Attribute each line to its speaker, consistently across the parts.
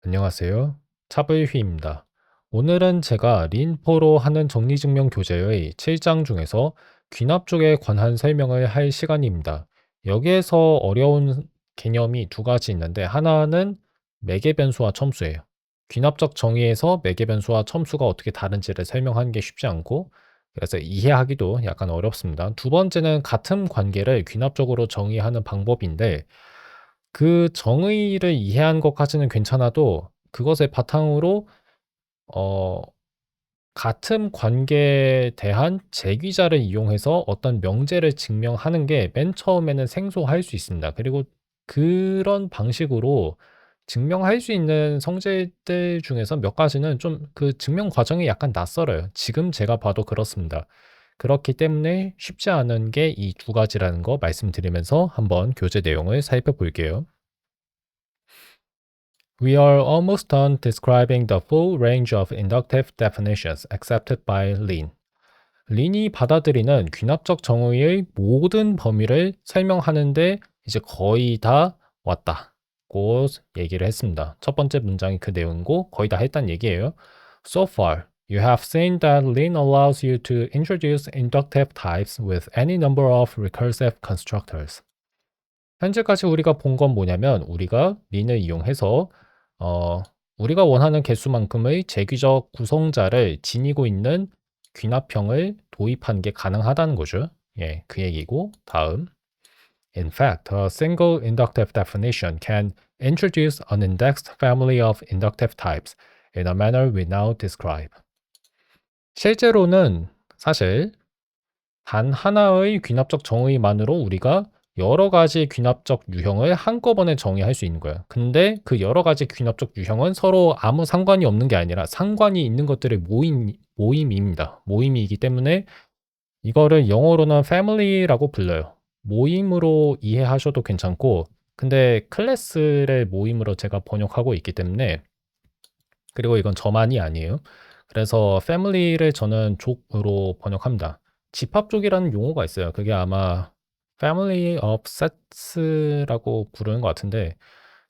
Speaker 1: 안녕하세요. 차블휘입니다. 오늘은 제가 린포로 하는 정리증명 교재의 7장 중에서 귀납 쪽에 관한 설명을 할 시간입니다. 여기에서 어려운 개념이 두 가지 있는데 하나는 매개변수와 첨수예요. 귀납적 정의에서 매개변수와 첨수가 어떻게 다른지를 설명하는 게 쉽지 않고 그래서 이해하기도 약간 어렵습니다. 두 번째는 같은 관계를 귀납적으로 정의하는 방법인데 그 정의를 이해한 것까지는 괜찮아도 그것을 바탕으로 어 같은 관계에 대한 제귀자를 이용해서 어떤 명제를 증명하는 게 맨 처음에는 생소할 수 있습니다. 그리고 그런 방식으로 증명할 수 있는 성질들 중에서 몇 가지는 좀 그 증명 과정이 약간 낯설어요. 지금 제가 봐도 그렇습니다. 그렇기 때문에 쉽지 않은 게 이 두 가지라는 거 말씀드리면서 한번 교재 내용을 살펴볼게요. We are almost done describing the full range of inductive definitions accepted by Lin. 린이 받아들이는 귀납적 정의의 모든 범위를 설명하는데 이제 거의 다 왔다고 얘기를 했습니다. 첫 번째 문장이 그 내용이고 거의 다 했단 얘기예요. So far, you have seen that Lin allows you to introduce inductive types with any number of recursive constructors. 현재까지 우리가 본 건 뭐냐면 우리가 린을 이용해서 어, 우리가 원하는 개수만큼의 제귀적 구성자를 지니고 있는 귀납형을 도입하는 게 가능하다는 거죠. 예, 그 얘기고 다음. In fact, a single inductive definition can introduce an indexed family of inductive types in a manner we now describe. 실제로는 사실 단 하나의 귀납적 정의만으로 우리가 여러 가지 귀납적 유형을 한꺼번에 정의할 수 있는 거예요. 근데 그 여러 가지 귀납적 유형은 서로 아무 상관이 없는 게 아니라 상관이 있는 것들의 모임입니다. 모임이기 때문에 이거를 영어로는 family라고 불러요. 모임으로 이해하셔도 괜찮고, 근데 클래스의 모임으로 제가 번역하고 있기 때문에, 그리고 이건 저만이 아니에요. 그래서 family를 저는 족으로 번역합니다. 집합족이라는 용어가 있어요. 그게 아마 family of sets라고 부르는 것 같은데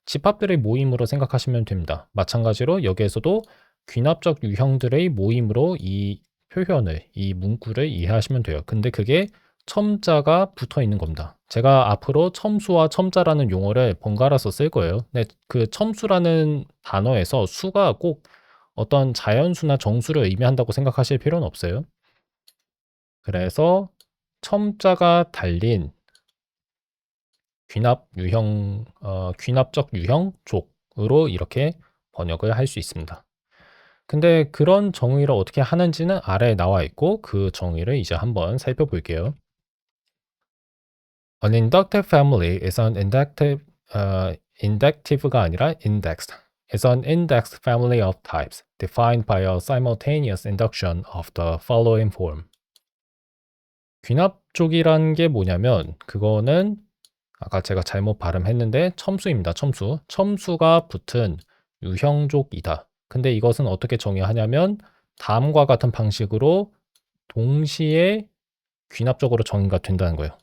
Speaker 1: 집합들의 모임으로 생각하시면 됩니다. 마찬가지로 여기에서도 귀납적 유형들의 모임으로 이 표현을, 이 문구를 이해하시면 돼요. 근데 그게 첨자가 붙어 있는 겁니다. 제가 앞으로 첨수와 첨자라는 용어를 번갈아서 쓸 거예요. 근데 그 첨수라는 단어에서 수가 꼭 어떤 자연수나 정수를 의미한다고 생각하실 필요는 없어요. 그래서 첨자가 달린 귀납적 유형 족으로 이렇게 번역을 할 수 있습니다. 근데 그런 정의를 어떻게 하는지는 아래에 나와 있고 그 정의를 이제 한번 살펴볼게요. An inductive family is an indective가 아니라 indexed. Is an indexed family of types defined by a simultaneous induction of the following form. 귀납족이란 게 뭐냐면 그거는 아까 제가 잘못 발음했는데 첨수입니다. 첨수. 첨수가 붙은 유형족이다. 근데 이것은 어떻게 정의하냐면 다음과 같은 방식으로 동시에 귀납적으로 정의가 된다는 거예요.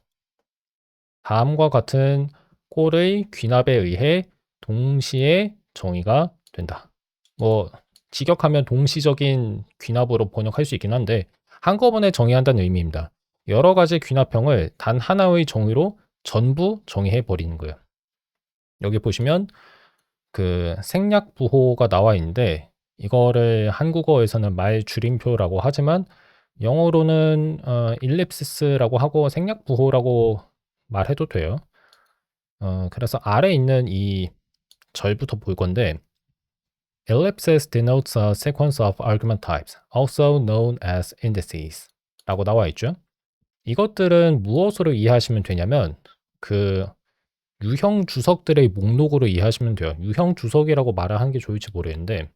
Speaker 1: 다음과 같은 꼴의 귀납에 의해 동시에 정의가 된다. 뭐 직역하면 동시적인 귀납으로 번역할 수 있긴 한데 한꺼번에 정의한다는 의미입니다. 여러 가지 귀납형을 단 하나의 정의로 전부 정의해 버리는 거예요. 여기 보시면 그 생략부호가 나와 있는데 이거를 한국어에서는 말 줄임표라고 하지만 영어로는 일립시스라고 하고 생략부호라고 말해도 돼요. 그래서 아래 있는 이 절부터 볼 건데 ellipsis denotes a sequence of argument types, also known as indices 라고 나와 있죠. 이것들은 무엇으로 이해하시면 되냐면 그 유형 주석들의 목록으로 이해하시면 돼요. 유형 주석이라고 말을 하는 게 좋을지 모르겠는데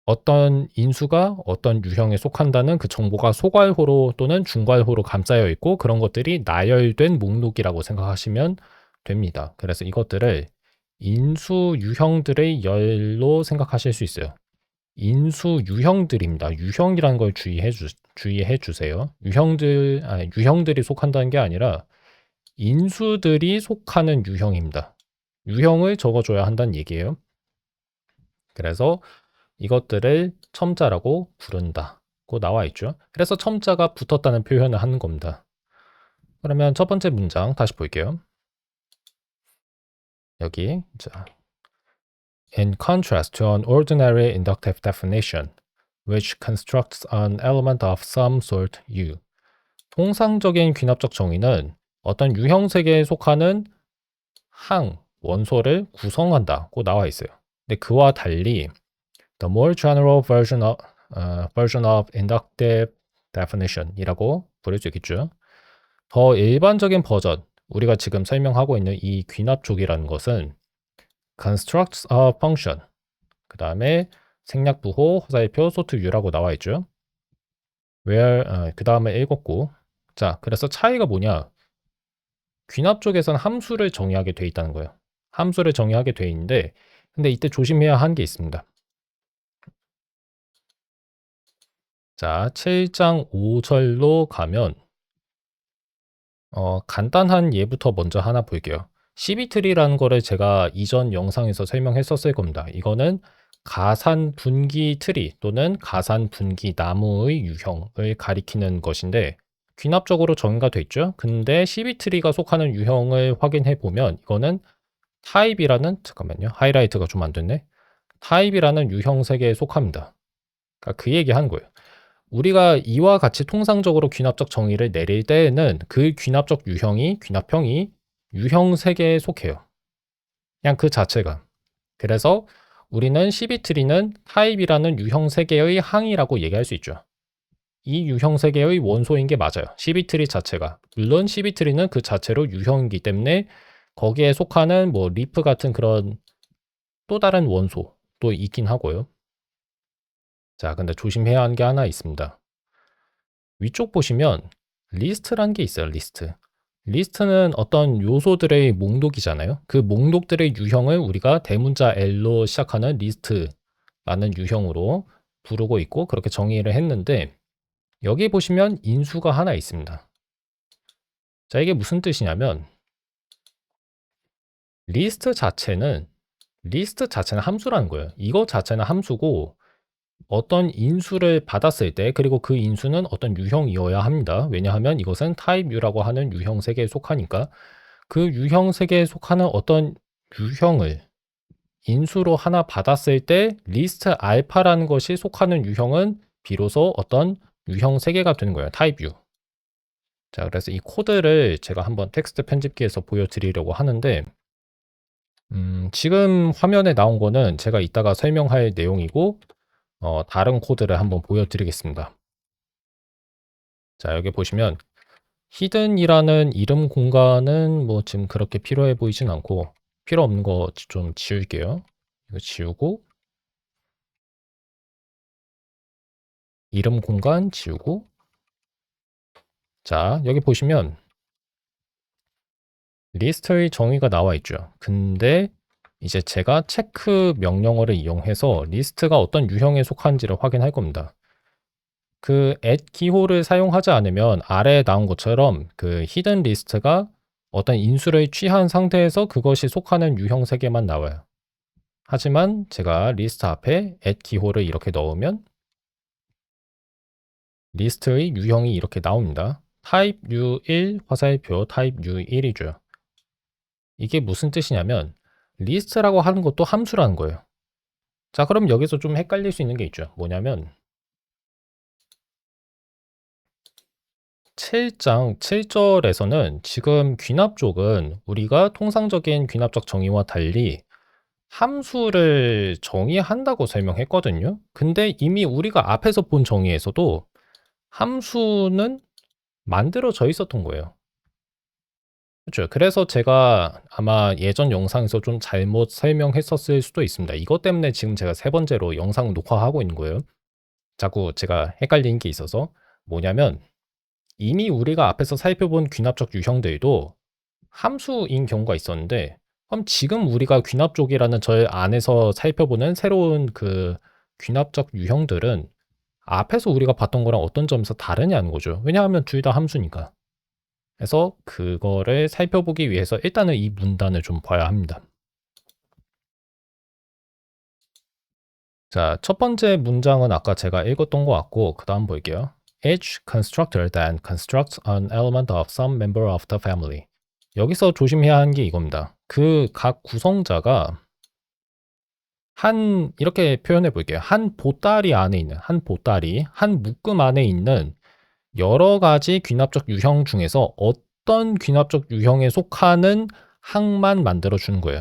Speaker 1: 어떤 인수가 어떤 유형에 속한다는 그 정보가 소괄호로 또는 중괄호로 감싸여 있고 그런 것들이 나열된 목록이라고 생각하시면 됩니다. 그래서 이것들을 인수 유형들의 열로 생각하실 수 있어요. 인수 유형들입니다. 유형이라는 걸 주의해 주세요. 유형들이 속한다는 게 아니라 인수들이 속하는 유형입니다. 유형을 적어줘야 한다는 얘기예요. 그래서 이것들을 첨자라고 부른다고 나와 있죠. 그래서 첨자가 붙었다는 표현을 하는 겁니다. 그러면 첫 번째 문장 다시 볼게요. 여기 자, In contrast to an ordinary inductive definition, which constructs an element of some sort U. 통상적인 귀납적 정의는 어떤 유형 세계에 속하는 항, 원소를 구성한다고 나와 있어요. 근데 그와 달리 the more general version of inductive definition이라고 부를 수 있겠죠. 더 일반적인 버전, 우리가 지금 설명하고 있는 이 귀납족이라는 것은 constructs a function, 그 다음에 생략부호, 화살표, 소트 U라고 나와 있죠. 그 다음에 읽었고, 자, 그래서 차이가 뭐냐? 귀납 쪽에서는 함수를 정의하게 돼 있다는 거예요. 함수를 정의하게 돼 있는데, 근데 이때 조심해야 하는 게 있습니다. 자, 7장 5절로 가면 간단한 예부터 먼저 하나 볼게요. CB트리라는 거를 제가 이전 영상에서 설명했었을 겁니다. 이거는 가산 분기 트리 또는 가산 분기 나무의 유형을 가리키는 것인데 귀납적으로 정의가 돼 있죠. 근데 CB트리가 속하는 유형을 확인해 보면 이거는 타입이라는 잠깐만요. 하이라이트가 좀 안 됐네. 타입이라는 유형 세계에 속합니다. 그러니까 그 얘기 하는 거예요. 우리가 이와 같이 통상적으로 귀납적 정의를 내릴 때에는 그 귀납적 귀납형이 유형 세계에 속해요. 그냥 그 자체가. 그래서 우리는 CB트리는 타입이라는 유형 세계의 항이라고 얘기할 수 있죠. 이 유형 세계의 원소인 게 맞아요. CB트리 자체가. 물론 CB트리는 그 자체로 유형이기 때문에 거기에 속하는 뭐 리프 같은 그런 또 다른 원소도 있긴 하고요. 자, 근데 조심해야 하는 게 하나 있습니다. 위쪽 보시면 리스트란 게 있어요. 리스트는 어떤 요소들의 목록이잖아요. 그 목록들의 유형을 우리가 대문자 L로 시작하는 리스트라는 유형으로 부르고 있고 그렇게 정의를 했는데 여기 보시면 인수가 하나 있습니다. 자, 이게 무슨 뜻이냐면 리스트 자체는 함수라는 거예요. 이거 자체는 함수고 어떤 인수를 받았을 때 그리고 그 인수는 어떤 유형이어야 합니다. 왜냐하면 이것은 타입 U라고 하는 유형 세계에 속하니까 그 유형 세계에 속하는 어떤 유형을 인수로 하나 받았을 때 리스트 알파라는 것이 속하는 유형은 비로소 어떤 유형 세계가 되는 거예요. 타입 U. 자, 그래서 이 코드를 제가 한번 텍스트 편집기에서 보여드리려고 하는데 지금 화면에 나온 거는 제가 이따가 설명할 내용이고 다른 코드를 한번 보여드리겠습니다. 자, 여기 보시면 히든이라는 이름 공간은 뭐 지금 그렇게 필요해 보이진 않고 필요 없는 거 좀 지울게요. 이거 지우고 이름 공간 지우고 자, 여기 보시면 리스트의 정의가 나와 있죠. 근데 이제 제가 체크 명령어를 이용해서 리스트가 어떤 유형에 속한지를 확인할 겁니다. 그 add 기호를 사용하지 않으면 아래에 나온 것처럼 그 히든 리스트가 어떤 인수를 취한 상태에서 그것이 속하는 유형 3개만 나와요. 하지만 제가 리스트 앞에 add 기호를 이렇게 넣으면 리스트의 유형이 이렇게 나옵니다. type u1 화살표 type u1이죠. 이게 무슨 뜻이냐면 리스트라고 하는 것도 함수라는 거예요. 자, 그럼 여기서 좀 헷갈릴 수 있는 게 있죠. 뭐냐면 7장 7절에서는 지금 귀납 쪽은 우리가 통상적인 귀납적 정의와 달리 함수를 정의한다고 설명했거든요. 근데 이미 우리가 앞에서 본 정의에서도 함수는 만들어져 있었던 거예요. 그렇죠. 그래서 제가 아마 예전 영상에서 좀 잘못 설명했었을 수도 있습니다. 이것 때문에 지금 제가 세 번째로 영상 녹화하고 있는 거예요. 자꾸 제가 헷갈리는 게 있어서 뭐냐면 이미 우리가 앞에서 살펴본 귀납적 유형들도 함수인 경우가 있었는데 그럼 지금 우리가 귀납족이라는 저 안에서 살펴보는 새로운 그 귀납적 유형들은 앞에서 우리가 봤던 거랑 어떤 점에서 다르냐는 거죠. 왜냐하면 둘 다 함수니까. 그래서 그거를 살펴보기 위해서 일단은 이 문단을 좀 봐야 합니다. 자, 첫 번째 문장은 아까 제가 읽었던 것 같고, 그 다음 볼게요. Each constructor then constructs an element of some member of the family. 여기서 조심해야 하는 게 이겁니다. 그 각 구성자가 이렇게 표현해 볼게요. 한 보따리 안에 있는, 한 묶음 안에 있는 여러 가지 귀납적 유형 중에서 어떤 귀납적 유형에 속하는 항만 만들어 주는 거예요.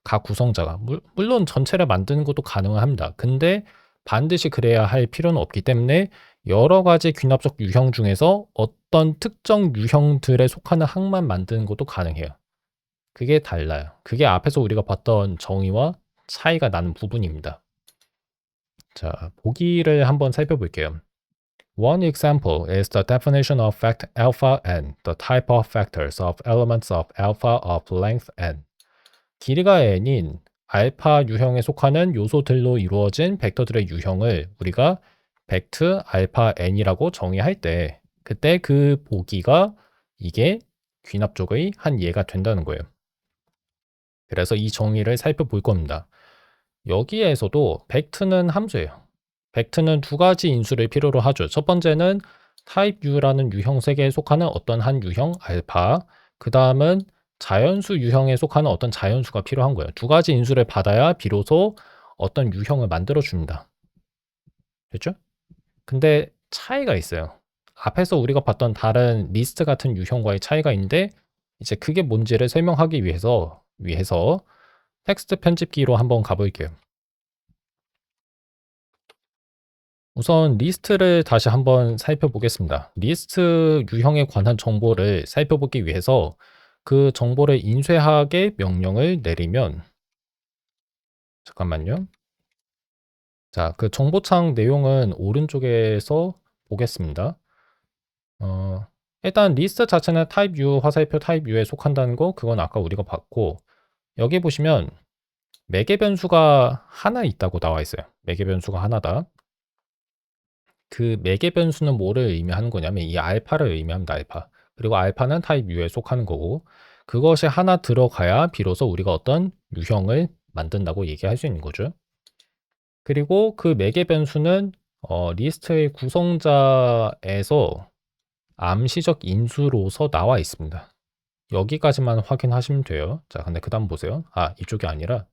Speaker 1: 각 구성자가. 물론 전체를 만드는 것도 가능합니다. 근데 반드시 그래야 할 필요는 없기 때문에 여러 가지 귀납적 유형 중에서 어떤 특정 유형들에 속하는 항만 만드는 것도 가능해요. 그게 달라요. 그게 앞에서 우리가 봤던 정의와 차이가 나는 부분입니다. 자, 보기를 한번 살펴볼게요. One example is the definition of fact alpha n, the type of factors of elements of alpha of length n. 길이가 n인 알파 유형에 속하는 요소들로 이루어진 벡터들의 유형을 우리가 벡트 알파 n이라고 정의할 때 그때 그 보기가 이게 귀납적의 한 예가 된다는 거예요. 그래서 이 정의를 살펴볼 겁니다. 여기에서도 벡트는 함수예요. 벡트는 두 가지 인수를 필요로 하죠. 첫 번째는 type u라는 유형 세계에 속하는 어떤 한 유형 알파, 그 다음은 자연수 유형에 속하는 어떤 자연수가 필요한 거예요. 두 가지 인수를 받아야 비로소 어떤 유형을 만들어 줍니다. 됐죠? 근데 차이가 있어요. 앞에서 우리가 봤던 다른 리스트 같은 유형과의 차이가 있는데 이제 그게 뭔지를 설명하기 위해서 텍스트 편집기로 한번 가볼게요. 우선 리스트를 다시 한번 살펴보겠습니다. 리스트 유형에 관한 정보를 살펴보기 위해서 그 정보를 인쇄하게 명령을 내리면 잠깐만요. 자, 그 정보창 내용은 오른쪽에서 보겠습니다. 일단 리스트 자체는 type u 화살표 type u에 속한다는 거 그건 아까 우리가 봤고 여기 보시면 매개 변수가 하나 있다고 나와 있어요. 매개 변수가 하나다. 그 매개 변수는 뭐를 의미하는 거냐면 이 알파를 의미합니다. 알파. 그리고 알파는 타입 U에 속하는 거고 그것이 하나 들어가야 비로소 우리가 어떤 유형을 만든다고 얘기할 수 있는 거죠. 그리고 그 매개 변수는 리스트의 구성자에서 암시적 인수로서 나와 있습니다. 여기까지만 확인하시면 돼요. 자, 근데 그 다음 보세요. 아, 이쪽이 아니라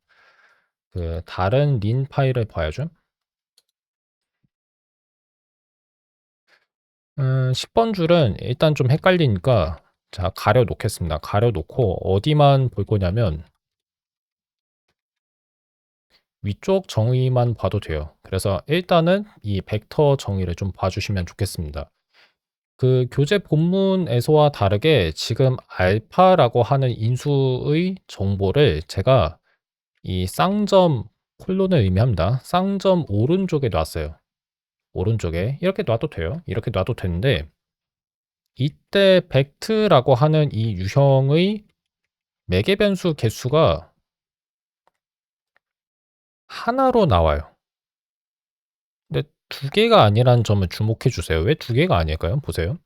Speaker 1: 그 다른 린 파일을 봐야죠. 10번 줄은 일단 좀 헷갈리니까 자, 가려 놓겠습니다. 가려 놓고 어디만 볼 거냐면 위쪽 정의만 봐도 돼요. 그래서 일단은 이 벡터 정의를 좀 봐주시면 좋겠습니다. 그 교재 본문에서와 다르게 지금 알파라고 하는 인수의 정보를 제가 이 쌍점 콜론을 의미합니다. 쌍점 오른쪽에 놨어요. 오른쪽에 이렇게 놔도 돼요. 이렇게 놔도 되는데 이때 벡트라고 하는 이 유형의 매개 변수 개수가 하나로 나와요. 근데 두 개가 아니라는 점을 주목해 주세요. 왜 두 개가 아닐까요? 보세요.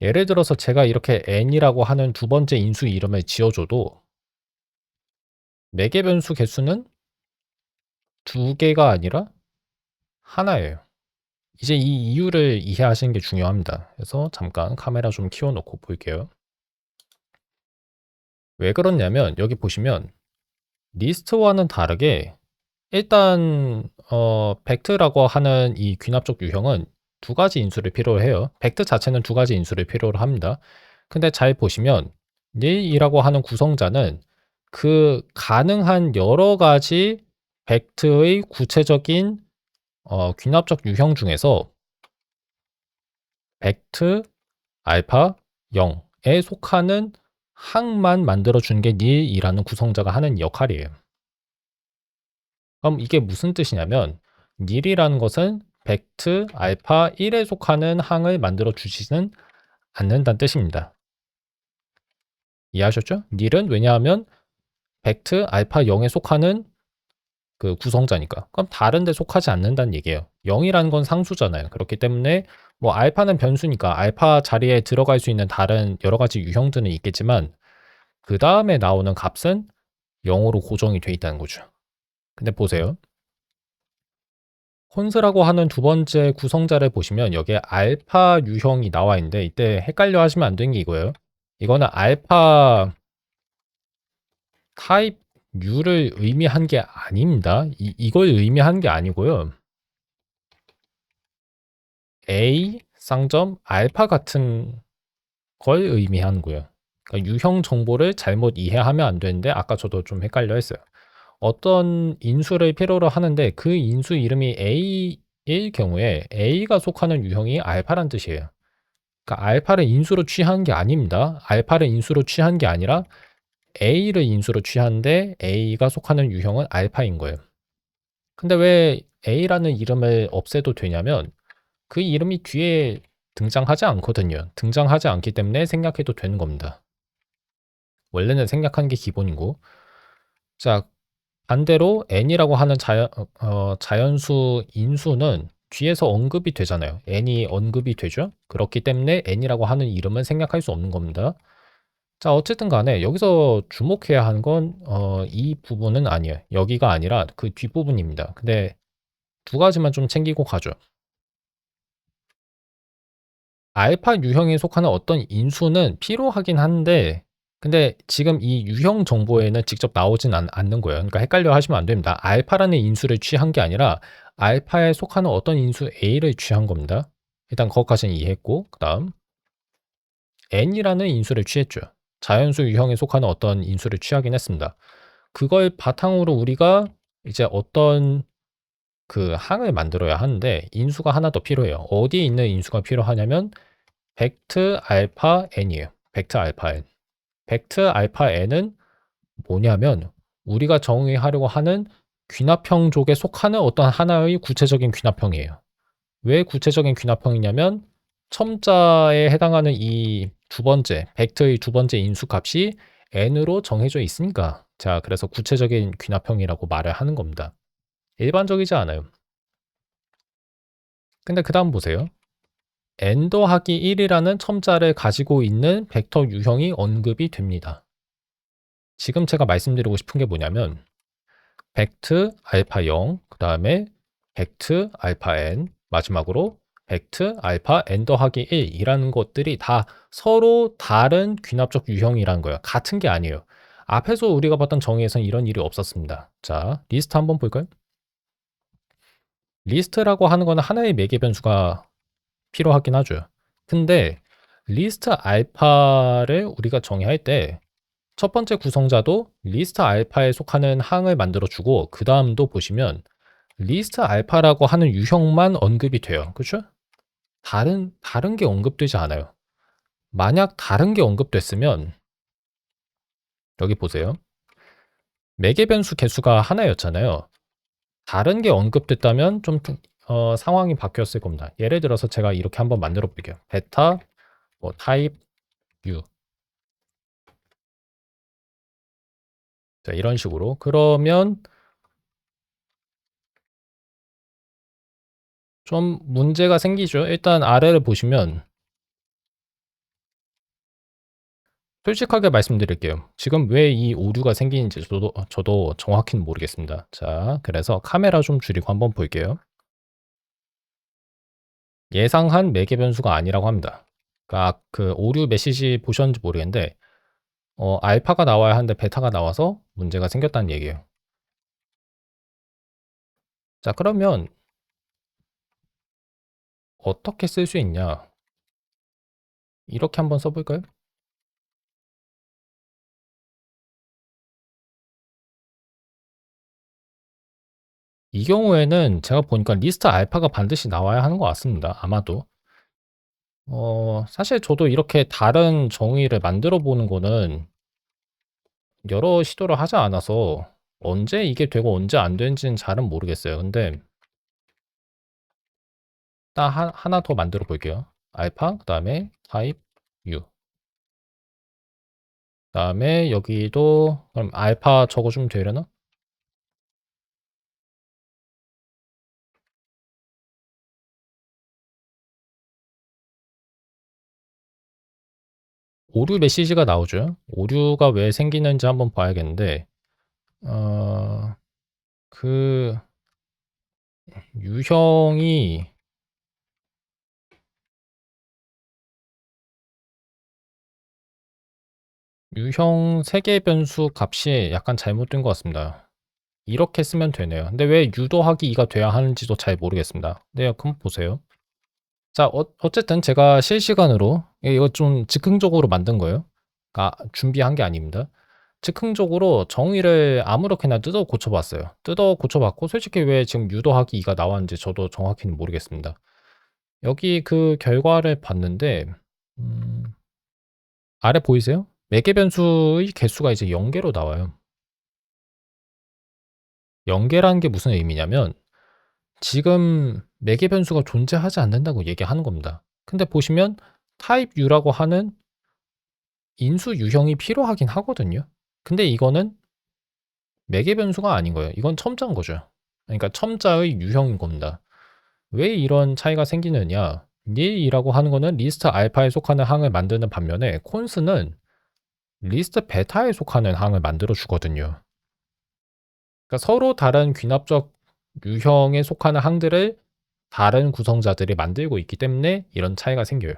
Speaker 1: 예를 들어서 제가 이렇게 n이라고 하는 두 번째 인수 이름을 지어줘도 매개 변수 개수는 두 개가 아니라 하나예요. 이제 이 이유를 이해하시는 게 중요합니다. 그래서 잠깐 카메라 좀 키워놓고 볼게요. 왜 그렇냐면 여기 보시면 리스트와는 다르게 일단 벡트라고 하는 이 귀납적 유형은 두 가지 인수를 필요로 해요. 벡트 자체는 두 가지 인수를 필요로 합니다. 근데 잘 보시면 nil이라고 하는 구성자는 그 가능한 여러 가지 벡트의 구체적인 귀납적 유형 중에서 벡트 알파 0에 속하는 항만 만들어준 게 nil이라는 구성자가 하는 역할이에요. 그럼 이게 무슨 뜻이냐면 nil이라는 것은 벡트 알파 1에 속하는 항을 만들어 주지는 않는다는 뜻입니다. 이해하셨죠? nil은 왜냐하면 벡트 알파 0에 속하는 그 구성자니까. 그럼 다른 데 속하지 않는다는 얘기예요. 0이라는 건 상수잖아요. 그렇기 때문에 뭐 알파는 변수니까 알파 자리에 들어갈 수 있는 다른 여러 가지 유형들은 있겠지만 그 다음에 나오는 값은 0으로 고정이 돼 있다는 거죠. 근데 보세요. 콘스라고 하는 두 번째 구성자를 보시면 여기에 알파 유형이 나와 있는데 이때 헷갈려 하시면 안 되는 게 이거예요. 이거는 알파 타입 U를 의미한 게 아닙니다. 이걸 의미한 게 아니고요. A 쌍점 알파 같은 걸 의미하는 거예요. 그러니까 유형 정보를 잘못 이해하면 안 되는데 아까 저도 좀 헷갈려 했어요. 어떤 인수를 필요로 하는데 그 인수 이름이 A일 경우에 A가 속하는 유형이 알파란 뜻이에요. 그러니까 알파를 인수로 취한 게 아닙니다. 알파를 인수로 취한 게 아니라 A를 인수로 취하는데 A가 속하는 유형은 알파인 거예요. 근데 왜 A라는 이름을 없애도 되냐면 그 이름이 뒤에 등장하지 않거든요. 등장하지 않기 때문에 생략해도 되는 겁니다. 원래는 생략하는 게 기본이고. 자, 반대로 n이라고 하는 자연수 인수는 뒤에서 언급이 되잖아요. n이 언급이 되죠. 그렇기 때문에 n이라고 하는 이름은 생략할 수 없는 겁니다. 자, 어쨌든 간에 여기서 주목해야 하는 건 이 부분은 아니에요. 여기가 아니라 그 뒷부분입니다. 근데 두 가지만 좀 챙기고 가죠. 알파 유형에 속하는 어떤 인수는 필요하긴 한데 근데 지금 이 유형 정보에는 직접 나오진 않는 거예요. 그러니까 헷갈려 하시면 안 됩니다. 알파라는 인수를 취한 게 아니라 알파에 속하는 어떤 인수 A를 취한 겁니다. 일단 거기까지는 이해했고 그다음 N이라는 인수를 취했죠. 자연수 유형에 속하는 어떤 인수를 취하긴 했습니다. 그걸 바탕으로 우리가 이제 어떤 그 항을 만들어야 하는데 인수가 하나 더 필요해요. 어디에 있는 인수가 필요하냐면 벡트 알파 n이에요. 벡트 알파 n. 벡트 알파 n은 뭐냐면 우리가 정의하려고 하는 귀납형족에 속하는 어떤 하나의 구체적인 귀납형이에요. 왜 구체적인 귀납형이냐면 첨자에 해당하는 이 두 번째, 벡트의 두 번째 인수값이 n으로 정해져 있으니까 자, 그래서 구체적인 귀납형이라고 말을 하는 겁니다. 일반적이지 않아요. 근데 그 다음 보세요. n 더하기 1이라는 첨자를 가지고 있는 벡터 유형이 언급이 됩니다. 지금 제가 말씀드리고 싶은 게 뭐냐면 벡트 알파 0, 그 다음에 벡트 알파 n, 마지막으로 벡트 알파 n 더하기 1이라는 것들이 다 서로 다른 귀납적 유형이라는 거예요. 같은 게 아니에요. 앞에서 우리가 봤던 정의에서는 이런 일이 없었습니다. 자, 리스트 한번 볼까요? 리스트라고 하는 거는 하나의 매개 변수가 필요하긴 하죠. 근데 리스트 알파를 우리가 정의할 때 첫 번째 구성자도 리스트 알파에 속하는 항을 만들어 주고 그 다음도 보시면 리스트 알파라고 하는 유형만 언급이 돼요. 그렇죠? 다른 게 언급되지 않아요. 만약 다른 게 언급됐으면 여기 보세요. 매개 변수 개수가 하나였잖아요. 다른 게 언급됐다면 좀 상황이 바뀌었을 겁니다. 예를 들어서 제가 이렇게 한번 만들어 볼게요. 베타 뭐 타입 U. 자, 이런 식으로. 그러면 좀 문제가 생기죠. 일단 아래를 보시면 솔직하게 말씀드릴게요. 지금 왜 이 오류가 생기는지 저도 정확히는 모르겠습니다. 자, 그래서 카메라 좀 줄이고 한번 볼게요. 예상한 매개 변수가 아니라고 합니다. 그러니까 그 오류 메시지 보셨는지 모르겠는데 알파가 나와야 하는데 베타가 나와서 문제가 생겼다는 얘기예요. 자, 그러면 어떻게 쓸 수 있냐? 이렇게 한번 써볼까요? 이 경우에는 제가 보니까 리스트 알파가 반드시 나와야 하는 것 같습니다. 아마도. 사실 저도 이렇게 다른 정의를 만들어 보는 거는 여러 시도를 하지 않아서 언제 이게 되고 언제 안 되는지는 잘은 모르겠어요. 근데 딱 하나 더 만들어 볼게요. 알파, 그 다음에 타입 U. 그 다음에 여기도 그럼 알파 적어주면 되려나? 오류 메시지가 나오죠. 오류가 왜 생기는지 한번 봐야겠는데 어, 그 유형이 유형 세개 변수 값이 약간 잘못된 것 같습니다. 이렇게 쓰면 되네요. 근데 왜 유 더하기 2가 돼야 하는지도 잘 모르겠습니다. 네, 그럼 보세요. 자, 어쨌든 제가 실시간으로 이거 좀 즉흥적으로 만든 거예요. 아, 준비한 게 아닙니다. 즉흥적으로 정의를 아무렇게나 뜯어 고쳐봤어요. 뜯어 고쳐봤고 솔직히 왜 지금 유 더하기 2가 나왔는지 저도 정확히는 모르겠습니다. 여기 그 결과를 봤는데 음, 아래 보이세요? 매개 변수의 개수가 이제 0개로 나와요. 0개라는 게 무슨 의미냐면 지금 매개 변수가 존재하지 않는다고 얘기하는 겁니다. 근데 보시면 타입 U라고 하는 인수 유형이 필요하긴 하거든요. 근데 이거는 매개 변수가 아닌 거예요. 이건 첨자인 거죠. 그러니까 첨자의 유형인 겁니다. 왜 이런 차이가 생기느냐? nil이라고 하는 거는 리스트 알파에 속하는 항을 만드는 반면에 콘스는 리스트 베타에 속하는 항을 만들어 주거든요. 그러니까 서로 다른 귀납적 유형에 속하는 항들을 다른 구성자들이 만들고 있기 때문에 이런 차이가 생겨요.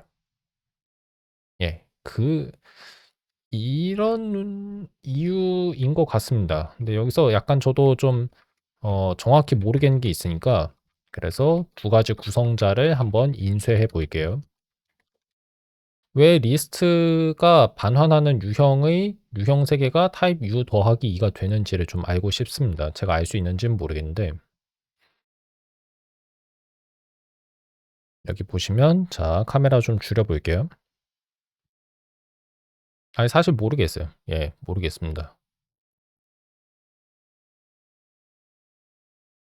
Speaker 1: 예. 이런 이유인 것 같습니다. 근데 여기서 약간 저도 좀 정확히 모르겠는 게 있으니까 그래서 두 가지 구성자를 한번 인쇄해 볼게요. 왜 리스트가 반환하는 유형 세개가 타입 U 더하기 2가 되는지를 좀 알고 싶습니다. 제가 알 수 있는지는 모르겠는데 여기 보시면 자 카메라 좀 줄여 볼게요. 아니 사실 모르겠어요. 예, 모르겠습니다.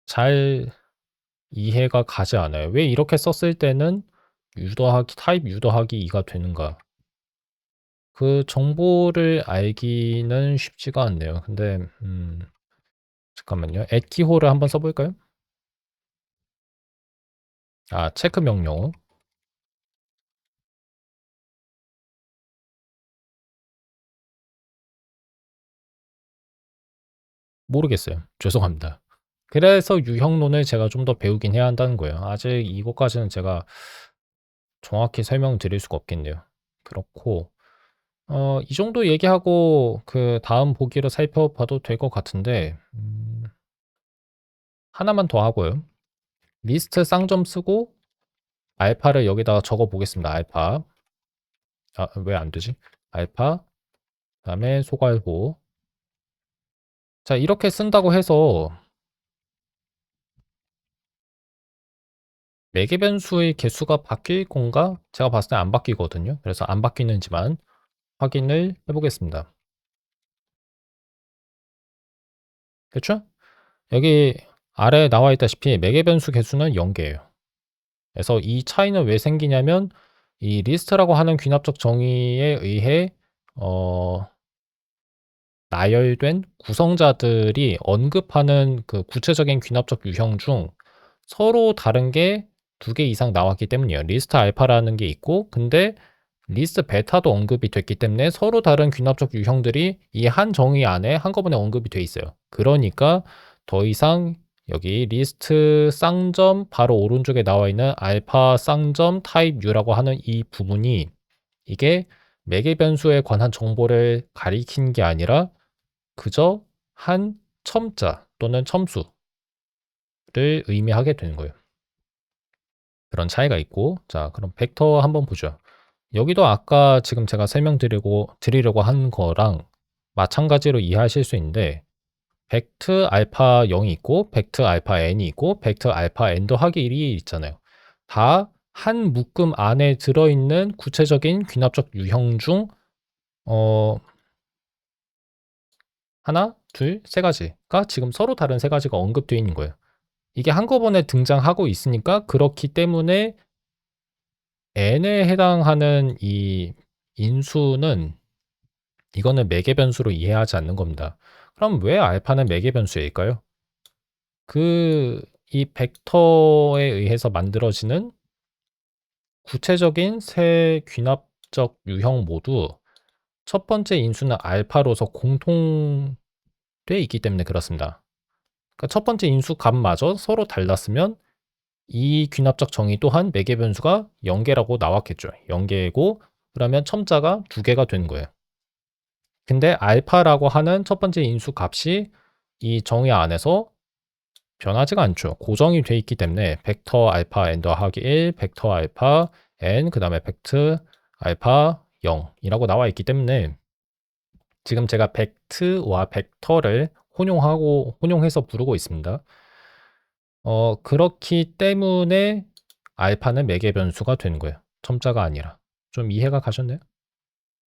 Speaker 1: 잘 이해가 가지 않아요. 왜 이렇게 썼을 때는 타입 U 더하기 2가 되는가? 그 정보를 알기는 쉽지가 않네요. 근데 잠깐만요. @키호를 한번 써 볼까요? 아, 체크 명령. 모르겠어요. 죄송합니다. 그래서 유형론을 제가 좀 더 배우긴 해야 한다는 거예요. 아직 이것까지는 제가 정확히 설명드릴 수가 없겠네요. 그렇고 이 정도 얘기하고 그 다음 보기를 살펴봐도 될 것 같은데 하나만 더 하고요. 리스트 쌍점 쓰고 알파를 여기다가 적어 보겠습니다. 알파. 아, 왜 안 되지? 알파. 그다음에 소괄호. 자, 이렇게 쓴다고 해서 매개 변수의 개수가 바뀔 건가? 제가 봤을 때 안 바뀌거든요. 그래서 안 바뀌는지만 확인을 해보겠습니다. 그렇죠? 여기 아래에 나와 있다시피 매개 변수 개수는 0개예요. 그래서 이 차이는 왜 생기냐면 이 리스트라고 하는 귀납적 정의에 의해 나열된 구성자들이 언급하는 그 구체적인 귀납적 유형 중 서로 다른 게 2개 이상 나왔기 때문이에요. 리스트 알파라는 게 있고 근데 리스트 베타도 언급이 됐기 때문에 서로 다른 귀납적 유형들이 이 한 정의 안에 한꺼번에 언급이 돼 있어요. 그러니까 더 이상 여기 리스트 쌍점 바로 오른쪽에 나와 있는 알파 쌍점 타입 U라고 하는 이 부분이 이게 매개 변수에 관한 정보를 가리킨 게 아니라 그저 한 첨자 또는 첨수를 의미하게 되는 거예요. 그런 차이가 있고 자 그럼 벡터 한번 보죠. 여기도 아까 지금 제가 드리려고 한 거랑 마찬가지로 이해하실 수 있는데 벡트 알파 0이 있고 벡트 알파 n이 있고 벡트 알파 n 더하기 1이 있잖아요. 다 한 묶음 안에 들어있는 구체적인 귀납적 유형 중 하나, 둘, 세 가지가 지금 서로 다른 세 가지가 언급되어 있는 거예요. 이게 한꺼번에 등장하고 있으니까 그렇기 때문에 n에 해당하는 이 인수는 이거는 매개 변수로 이해하지 않는 겁니다. 그럼 왜 알파는 매개 변수일까요? 이 벡터에 의해서 만들어지는 구체적인 세 귀납적 유형 모두 첫 번째 인수는 알파로서 공통돼 있기 때문에 그렇습니다. 그러니까 첫 번째 인수 값마저 서로 달랐으면 이 귀납적 정의 또한 매개 변수가 0개라고 나왔겠죠. 0개고 그러면 첨자가 2개가 되는 거예요. 근데 알파라고 하는 첫 번째 인수 값이 이 정의 안에서 변하지가 않죠. 고정이 돼 있기 때문에 벡터 알파 n 더하기 1, 벡터 알파 n, 그 다음에 벡터 알파 0이라고 나와 있기 때문에 지금 제가 벡트와 벡터를 혼용해서 부르고 있습니다. 그렇기 때문에 알파는 매개 변수가 되는 거예요. 첨자가 아니라. 좀 이해가 가셨나요?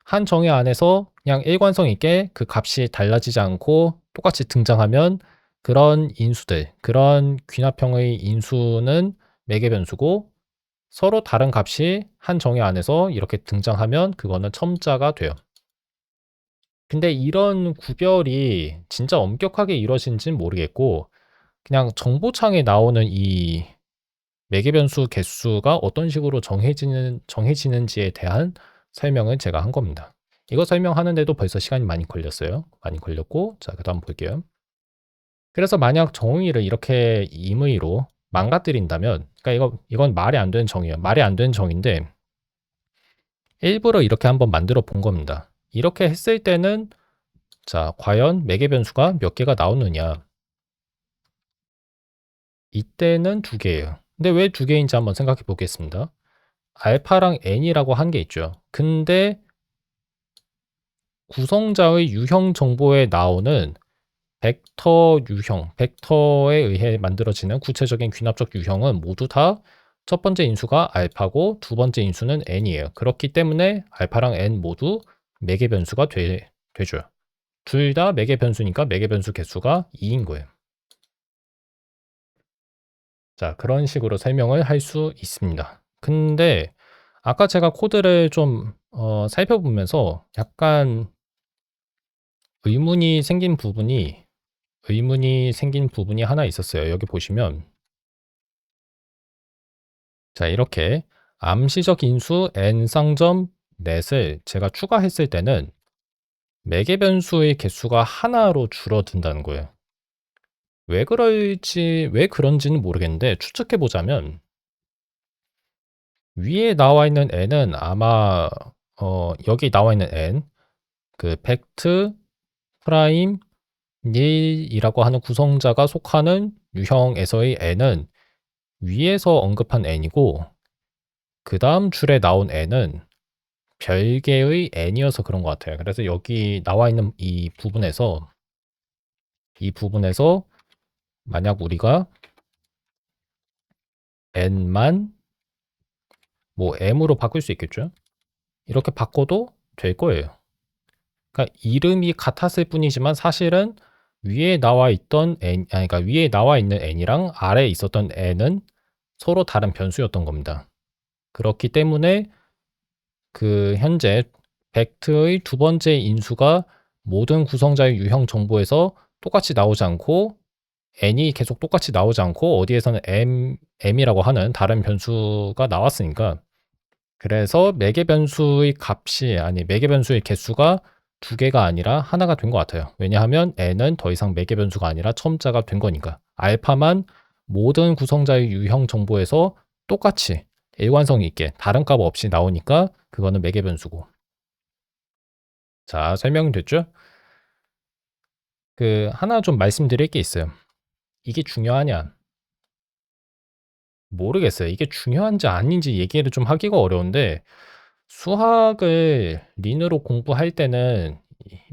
Speaker 1: 한 정의 안에서 그냥 일관성 있게 그 값이 달라지지 않고 똑같이 등장하면 그런 인수들, 그런 귀납형의 인수는 매개 변수고 서로 다른 값이 한 정의 안에서 이렇게 등장하면 그거는 첨자가 돼요. 근데 이런 구별이 진짜 엄격하게 이루어진지는 모르겠고 그냥 정보창에 나오는 이 매개 변수 개수가 어떤 식으로 정해지는지에 대한 설명을 제가 한 겁니다. 이거 설명하는데도 벌써 시간이 많이 걸렸어요. 많이 걸렸고, 자, 그 다음 볼게요. 그래서 만약 정의를 이렇게 임의로 망가뜨린다면, 그러니까 이건 말이 안 되는 정의예요. 말이 안 되는 정의인데, 일부러 이렇게 한번 만들어 본 겁니다. 이렇게 했을 때는, 자, 과연 매개 변수가 몇 개가 나오느냐. 이때는 2개예요. 근데 왜 2개인지 한번 생각해 보겠습니다. 알파랑 n이라고 한 게 있죠. 근데 구성자의 유형 정보에 나오는 벡터 유형, 벡터에 의해 만들어지는 구체적인 귀납적 유형은 모두 다 첫 번째 인수가 알파고 두 번째 인수는 n이에요. 그렇기 때문에 알파랑 n 모두 매개 변수가 되죠. 둘 다 매개 변수니까 매개 변수 개수가 2인 거예요. 자, 그런 식으로 설명을 할 수 있습니다. 근데 아까 제가 코드를 좀 살펴보면서 약간 의문이 생긴 부분이 하나 있었어요. 여기 보시면 자, 이렇게 암시적 인수 n 쌍점 넷을 제가 추가했을 때는 매개 변수의 개수가 하나로 줄어든다는 거예요. 왜 그런지는 모르겠는데 추측해 보자면 위에 나와 있는 n은 아마 여기 나와 있는 n 그 벡트 프라임 1이라고 하는 구성자가 속하는 유형에서의 n은 위에서 언급한 n이고 그 다음 줄에 나온 n은 별개의 n이어서 그런 것 같아요. 그래서 여기 나와 있는 이 부분에서 만약 우리가 n만 뭐 m으로 바꿀 수 있겠죠? 이렇게 바꿔도 될 거예요. 그러니까 이름이 같았을 뿐이지만 사실은 위에 나와 있던 그러니까 위에 나와 있는 n이랑 아래에 있었던 n은 서로 다른 변수였던 겁니다. 그렇기 때문에 그 현재 벡트의 두 번째 인수가 모든 구성자의 유형 정보에서 똑같이 나오지 않고 n이 계속 똑같이 나오지 않고 어디에서는 m이라고 하는 다른 변수가 나왔으니까 그래서 매개 변수의 매개 변수의 개수가 2개가 아니라 하나가 된 것 같아요. 왜냐하면 n은 더 이상 매개 변수가 아니라 첨자가 된 거니까. 알파만 모든 구성자의 유형 정보에서 똑같이 일관성 있게 다른 값 없이 나오니까 그거는 매개 변수고. 자, 설명이 됐죠? 하나 좀 말씀드릴 게 있어요. 이게 중요하냐? 모르겠어요. 이게 중요한지 아닌지 얘기를 좀 하기가 어려운데 수학을 린으로 공부할 때는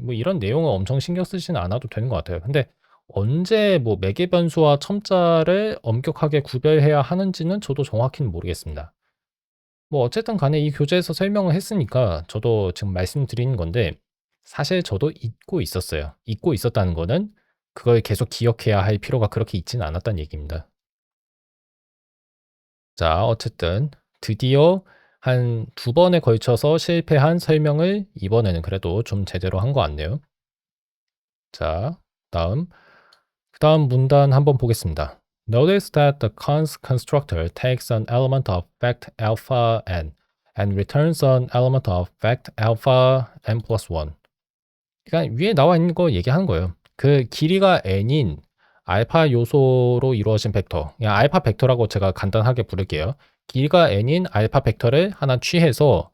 Speaker 1: 뭐 이런 내용을 엄청 신경 쓰지는 않아도 되는 것 같아요. 근데 언제 뭐 매개 변수와 첨자를 엄격하게 구별해야 하는지는 저도 정확히는 모르겠습니다. 뭐 어쨌든 간에 이 교재에서 설명을 했으니까 저도 지금 말씀드리는 건데 사실 저도 잊고 있었어요. 잊고 있었다는 거는 그걸 계속 기억해야 할 필요가 그렇게 있지는 않았다는 얘기입니다. 자, 어쨌든 드디어 한 2번에 걸쳐서 실패한 설명을 이번에는 그래도 좀 제대로 한 것 같네요. 자, 그다음 문단 한번 보겠습니다. Notice that the cons constructor takes an element of fact alpha n and returns an element of fact alpha n plus 1. 그러니까 위에 나와 있는 거 얘기하는 거예요. 그 길이가 n인 알파 요소로 이루어진 벡터, 그냥 알파 벡터라고 제가 간단하게 부를게요. 길이가 n인 알파 벡터를 하나 취해서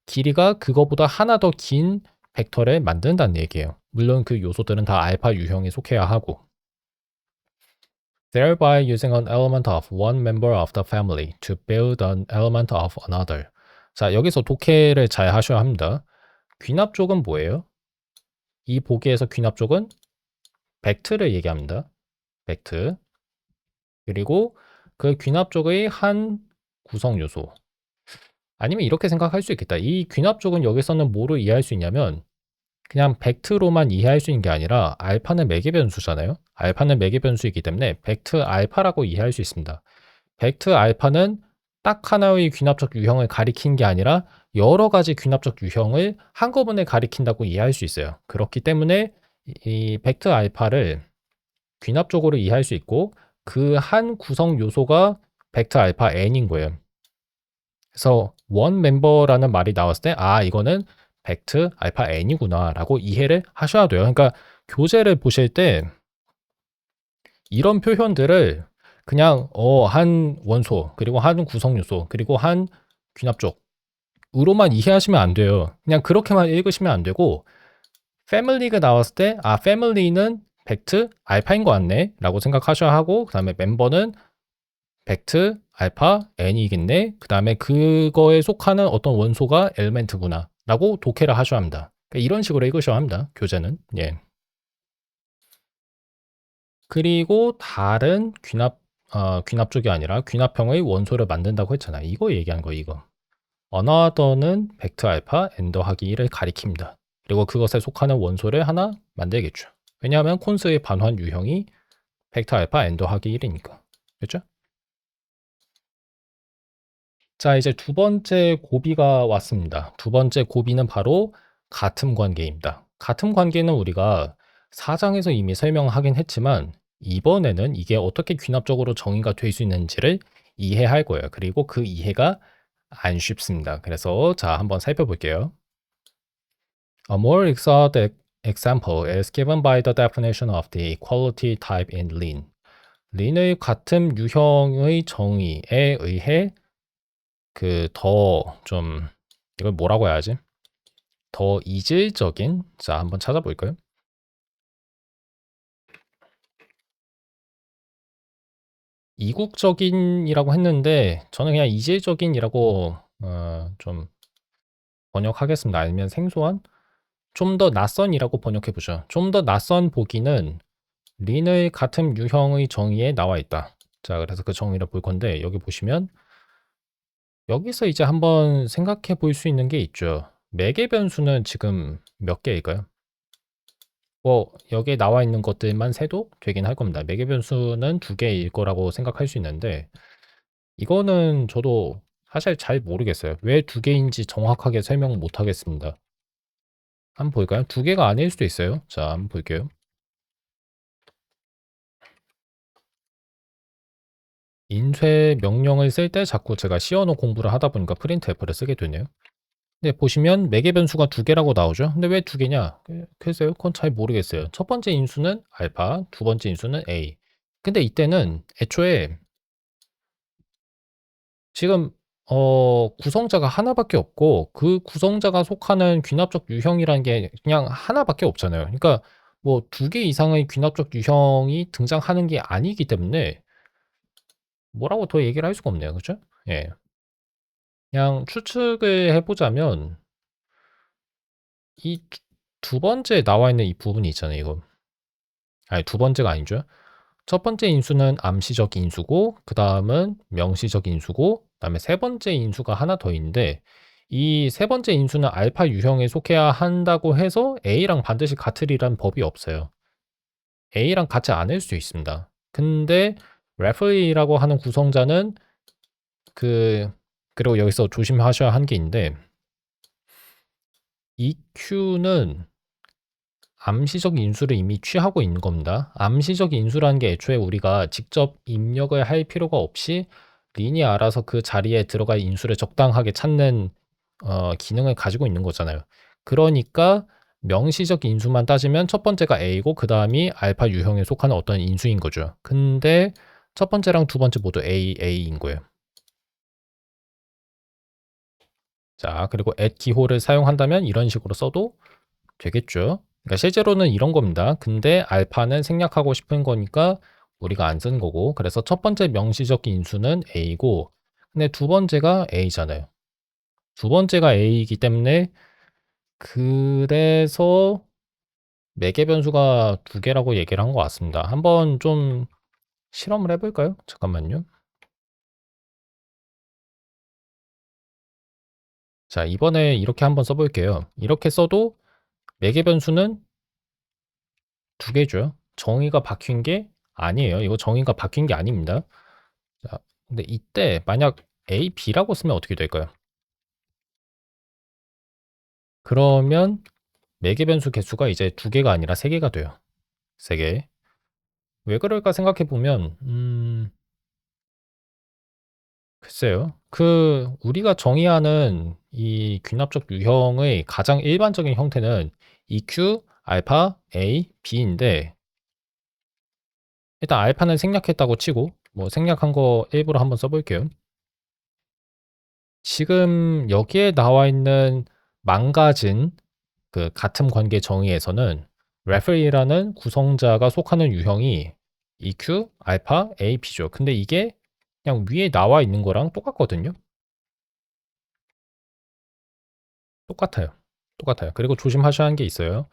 Speaker 1: 길이가 그거보다 하나 더 긴 벡터를 만든다는 얘기예요. 물론 그 요소들은 다 알파 유형에 속해야 하고. Thereby using an element of one member of the family to build an element of another. 자, 여기서 독해를 잘 하셔야 합니다. 귀납족은 뭐예요? 이 보기에서 귀납족은 벡트를 얘기합니다. 벡트. 그리고 그 귀납족의 한 구성 요소. 아니면 이렇게 생각할 수 있겠다. 이 귀납족은 여기서는 뭐로 이해할 수 있냐면 그냥 벡트로만 이해할 수 있는 게 아니라 알파는 매개 변수잖아요. 알파는 매개 변수이기 때문에 벡트 알파라고 이해할 수 있습니다. 벡트 알파는 딱 하나의 귀납적 유형을 가리킨 게 아니라 여러 가지 귀납적 유형을 한꺼번에 가리킨다고 이해할 수 있어요. 그렇기 때문에 이 벡트 알파를 귀납적으로 이해할 수 있고 그 한 구성 요소가 벡트 알파 n인 거예요. 그래서 원 멤버라는 말이 나왔을 때 이거는 벡트 알파 n이구나 라고 이해를 하셔야 돼요. 그러니까 교재를 보실 때 이런 표현들을 그냥 한 원소 그리고 한 구성 요소 그리고 한 귀납적으로만 이해하시면 안 돼요. 그냥 그렇게만 읽으시면 안 되고 패밀리가 나왔을 때 패밀리는 벡트 알파인 것 같네 라고 생각하셔야 하고 그 다음에 멤버는 벡트 알파 n이겠네. 그 다음에 그거에 속하는 어떤 원소가 엘멘트구나 라고 독해를 하셔야 합니다. 그러니까 이런 식으로 읽으셔야 합니다. 교재는. 예. 그리고 다른 귀납 쪽이 아니라 귀납형의 원소를 만든다고 했잖아요. 이거 얘기한 거 이거. another는 벡트 알파 n 더하기 1을 가리킵니다. 그리고 그것에 속하는 원소를 하나 만들겠죠. 왜냐하면 콘스의 반환 유형이 벡트 알파 n 더하기 1이니까. 그렇죠? 자, 이제 두 번째 고비가 왔습니다. 두 번째 고비는 바로 같음 관계입니다. 같음 관계는 우리가 4장에서 이미 설명하긴 했지만 이번에는 이게 어떻게 귀납적으로 정의가 될 수 있는지를 이해할 거예요. 그리고 그 이해가 안 쉽습니다. 그래서 자, 한번 살펴볼게요. A more exact example is given by the definition of the equality type in Lin. 린의 같음 유형의 정의에 의해 이걸 뭐라고 해야지? 더 이질적인, 자, 한번 찾아볼까요? 이국적인이라고 했는데, 저는 그냥 이질적인이라고, 좀 번역하겠습니다. 아니면 생소한? 좀 더 낯선이라고 번역해보죠. 좀 더 낯선 보기는 린의 같음 유형의 정의에 나와 있다. 자, 그래서 그 정의를 볼 건데, 여기 보시면, 여기서 이제 한번 생각해 볼 수 있는 게 있죠. 매개 변수는 지금 몇 개일까요? 여기에 나와 있는 것들만 세도 되긴 할 겁니다. 매개 변수는 2개일 거라고 생각할 수 있는데 이거는 저도 사실 잘 모르겠어요. 왜 2개인지 정확하게 설명 못 하겠습니다. 한번 볼까요? 2개가 아닐 수도 있어요. 자, 한번 볼게요. 인쇄 명령을 쓸 때 자꾸 제가 시언어 공부를 하다 보니까 프린트F를 쓰게 되네요. 근데 보시면 매개 변수가 2개라고 나오죠. 근데 왜 2개냐? 글쎄요. 그건 잘 모르겠어요. 첫 번째 인수는 알파, 두 번째 인수는 A. 근데 이때는 애초에 지금 구성자가 하나밖에 없고 그 구성자가 속하는 귀납적 유형이라는 게 그냥 하나밖에 없잖아요. 그러니까 뭐 2개 이상의 귀납적 유형이 등장하는 게 아니기 때문에 뭐라고 더 얘기를 할 수가 없네요. 그죠? 예. 그냥 추측을 해보자면 이 두 번째 나와 있는 이 부분이 있잖아요. 이거. 아니, 두 번째가 아니죠. 첫 번째 인수는 암시적 인수고 그 다음은 명시적 인수고 그 다음에 세 번째 인수가 하나 더 있는데 이 세 번째 인수는 알파 유형에 속해야 한다고 해서 A랑 반드시 같으리란 법이 없어요. A랑 같지 않을 수 있습니다. 근데 레퍼리라고 하는 구성자는 그리고 여기서 조심하셔야 한 게 있는데 EQ는 암시적 인수를 이미 취하고 있는 겁니다. 암시적 인수라는 게 애초에 우리가 직접 입력을 할 필요가 없이 린이 알아서 그 자리에 들어갈 인수를 적당하게 찾는 기능을 가지고 있는 거잖아요. 그러니까 명시적 인수만 따지면 첫 번째가 A고 그 다음이 알파 유형에 속하는 어떤 인수인 거죠. 근데 첫 번째랑 두 번째 모두 A인 거예요. 자, 그리고 at 기호를 사용한다면 이런 식으로 써도 되겠죠. 그러니까 실제로는 이런 겁니다. 근데 알파는 생략하고 싶은 거니까 우리가 안 쓴 거고, 그래서 첫 번째 명시적 인수는 A고, 근데 두 번째가 A잖아요. 두 번째가 A이기 때문에 그래서 매개 변수가 두 개라고 얘기를 한 것 같습니다. 한번 좀 실험을 해볼까요? 잠깐만요. 자, 이번에 이렇게 한번 써볼게요. 이렇게 써도 매개 변수는 두 개죠. 정의가 바뀐 게 아니에요. 이거 정의가 바뀐 게 아닙니다. 자, 근데 이때 만약 A, B라고 쓰면 어떻게 될까요? 그러면 매개 변수 개수가 이제 두 개가 아니라 세 개가 돼요. 세 개. 왜 그럴까 생각해 보면, 글쎄요. 우리가 정의하는 이 귀납적 유형의 가장 일반적인 형태는 EQ, 알파, A, B인데, 일단 알파는 생략했다고 치고, 뭐 생략한 거 일부러 한번 써볼게요. 지금 여기에 나와 있는 망가진 그 같음 관계 정의에서는 referee라는 구성자가 속하는 유형이 EQ, 알파, A, B죠. 근데 이게 그냥 위에 나와 있는 거랑 똑같거든요. 똑같아요. 똑같아요. 그리고 조심하셔야 하는 게 있어요.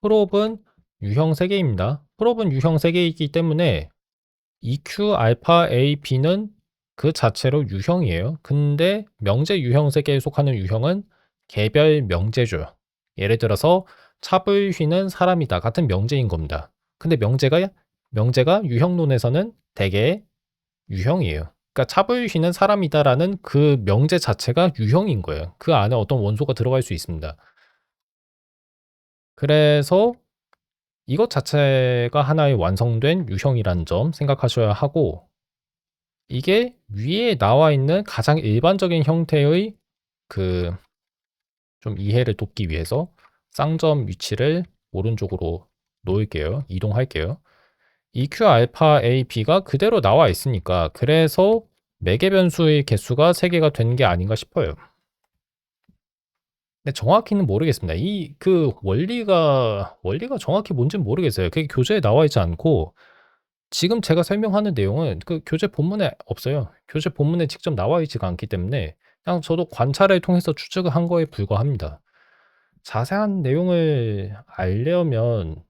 Speaker 1: 프롭은 유형 3개입니다. 프롭은 유형 3개이기 때문에 EQ, 알파, A, B는 그 자체로 유형이에요. 근데 명제 유형 3개에 속하는 유형은 개별 명제죠. 예를 들어서 차불휘는 사람이다 같은 명제인 겁니다. 근데 명제가 유형론에서는 대개 유형이에요. 그러니까 차불휘는 사람이다라는 그 명제 자체가 유형인 거예요. 그 안에 어떤 원소가 들어갈 수 있습니다. 그래서 이것 자체가 하나의 완성된 유형이라는 점 생각하셔야 하고, 이게 위에 나와 있는 가장 일반적인 형태의 그 좀 이해를 돕기 위해서 쌍점 위치를 오른쪽으로 놓을게요. 이동할게요. EQ 알파 A, B가 그대로 나와 있으니까 그래서 매개 변수의 개수가 3개가 된 게 아닌가 싶어요. 근데 정확히는 모르겠습니다. 원리가 정확히 뭔지는 모르겠어요. 그게 교재에 나와 있지 않고 지금 제가 설명하는 내용은 그 교재 본문에 없어요. 교재 본문에 직접 나와 있지가 않기 때문에 그냥 저도 관찰을 통해서 추측을 한 거에 불과합니다. 자세한 내용을 알려면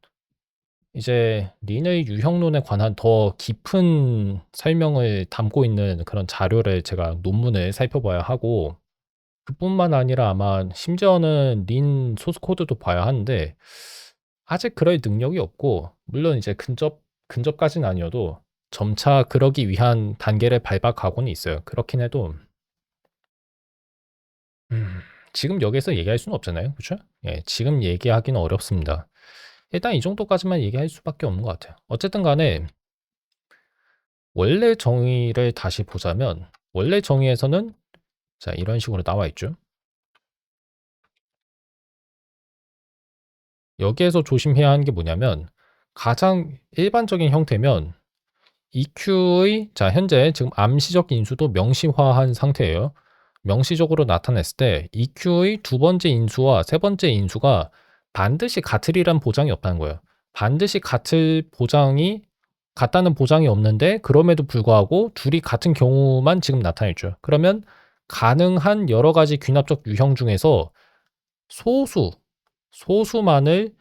Speaker 1: 이제 린의 유형론에 관한 더 깊은 설명을 담고 있는 그런 자료를 제가 논문을 살펴봐야 하고, 그뿐만 아니라 아마 심지어는 린 소스 코드도 봐야 하는데 아직 그럴 능력이 없고, 물론 이제 근접까지는 아니어도 점차 그러기 위한 단계를 밟아가고는 있어요. 그렇긴 해도 음, 지금 여기서 얘기할 수는 없잖아요. 그렇죠? 예, 지금 얘기하기는 어렵습니다. 일단 이 정도까지만 얘기할 수밖에 없는 것 같아요. 어쨌든 간에 원래 정의를 다시 보자면 원래 정의에서는 자, 이런 식으로 나와 있죠. 여기에서 조심해야 하는 게 뭐냐면 가장 일반적인 형태면 EQ의 자, 현재 지금 암시적 인수도 명시화한 상태예요. 명시적으로 나타냈을 때 EQ의 두 번째 인수와 세 번째 인수가 반드시 같으리란 보장이 없다는 거예요. 반드시 같다는 보장이 없는데 그럼에도 불구하고 둘이 같은 경우만 지금 나타냈죠. 그러면 가능한 여러 가지 귀납적 유형 중에서 소수만을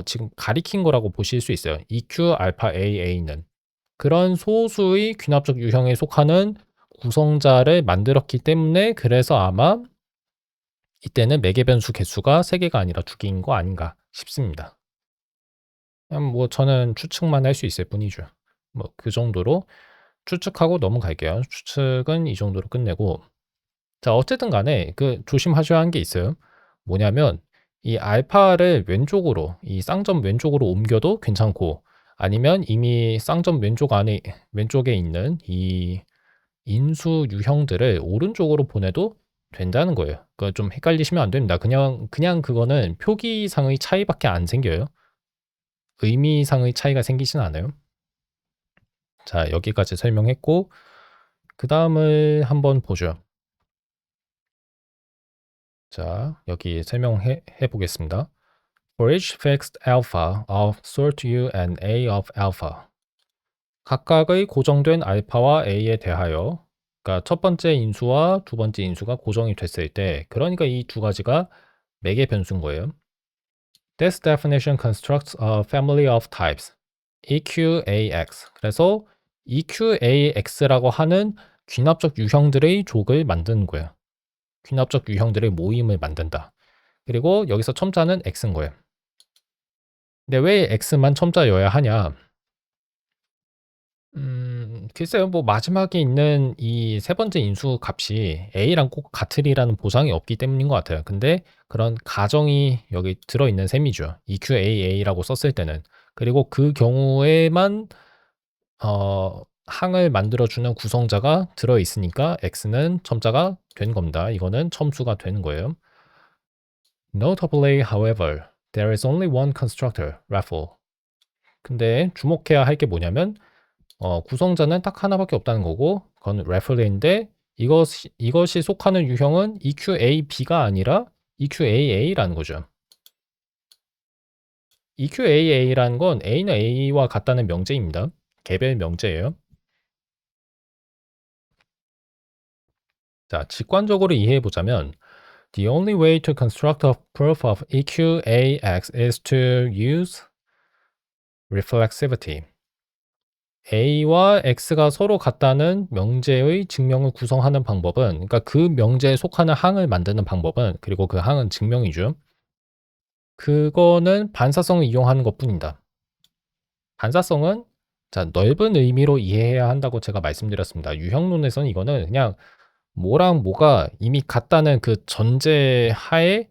Speaker 1: 지금 가리킨 거라고 보실 수 있어요. EQ 알파 AA는 그런 소수의 귀납적 유형에 속하는 구성자를 만들었기 때문에 그래서 아마 이때는 매개 변수 개수가 3개가 아니라 2개인 거 아닌가 싶습니다. 그냥 뭐 저는 추측만 할 수 있을 뿐이죠. 뭐 그 정도로 추측하고 넘어갈게요. 추측은 이 정도로 끝내고, 자, 어쨌든 간에 그 조심하셔야 하는 게 있어요. 뭐냐면 이 알파를 왼쪽으로 이 쌍점 왼쪽으로 옮겨도 괜찮고, 아니면 이미 쌍점 왼쪽에 있는 이 인수 유형들을 오른쪽으로 보내도 된다는 거예요. 그거 좀 헷갈리시면 안 됩니다. 그냥 그거는 표기상의 차이밖에 안 생겨요. 의미상의 차이가 생기진 않아요. 자, 여기까지 설명했고 그다음을 한번 보죠. 자, 여기 설명해 보겠습니다. For each fixed alpha of sort U and A of alpha. 각각의 고정된 알파와 A에 대하여, 그러니까 첫 번째 인수와 두 번째 인수가 고정이 됐을 때, 그러니까 이 두 가지가 매개 변수인 거예요. This definition constructs a family of types EQAX. 그래서 EQAX라고 하는 귀납적 유형들의 족을 만드는 거예요. 귀납적 유형들의 모임을 만든다. 그리고 여기서 첨자는 X인 거예요. 근데 왜 X만 첨자여야 하냐? 글쎄요. 뭐 마지막에 있는 이 세 번째 인수 값이 A랑 꼭 같으리라는 보장이 없기 때문인 것 같아요. 근데 그런 가정이 여기 들어있는 셈이죠. EQAA라고 썼을 때는. 그리고 그 경우에만 항을 만들어주는 구성자가 들어있으니까 X는 첨자가 된 겁니다. 이거는 첨수가 되는 거예요. Notably, however, there is only one constructor, raffle. 근데 주목해야 할 게 뭐냐면 구성자는 딱 하나밖에 없다는 거고 그건 레퍼레인데 이것이 속하는 유형은 EQAB가 아니라 EQAA라는 거죠. EQAA라는 건 A는 A와 같다는 명제입니다. 개별 명제예요. 자, 직관적으로 이해해 보자면 The only way to construct a proof of EQAX is to use reflexivity. A와 X가 서로 같다는 명제의 증명을 구성하는 방법은, 그러니까 그 명제에 속하는 항을 만드는 방법은, 그리고 그 항은 증명이죠. 그거는 반사성을 이용하는 것뿐이다. 반사성은 자, 넓은 의미로 이해해야 한다고 제가 말씀드렸습니다. 유형론에서는 이거는 그냥 뭐랑 뭐가 이미 같다는 그 전제 하에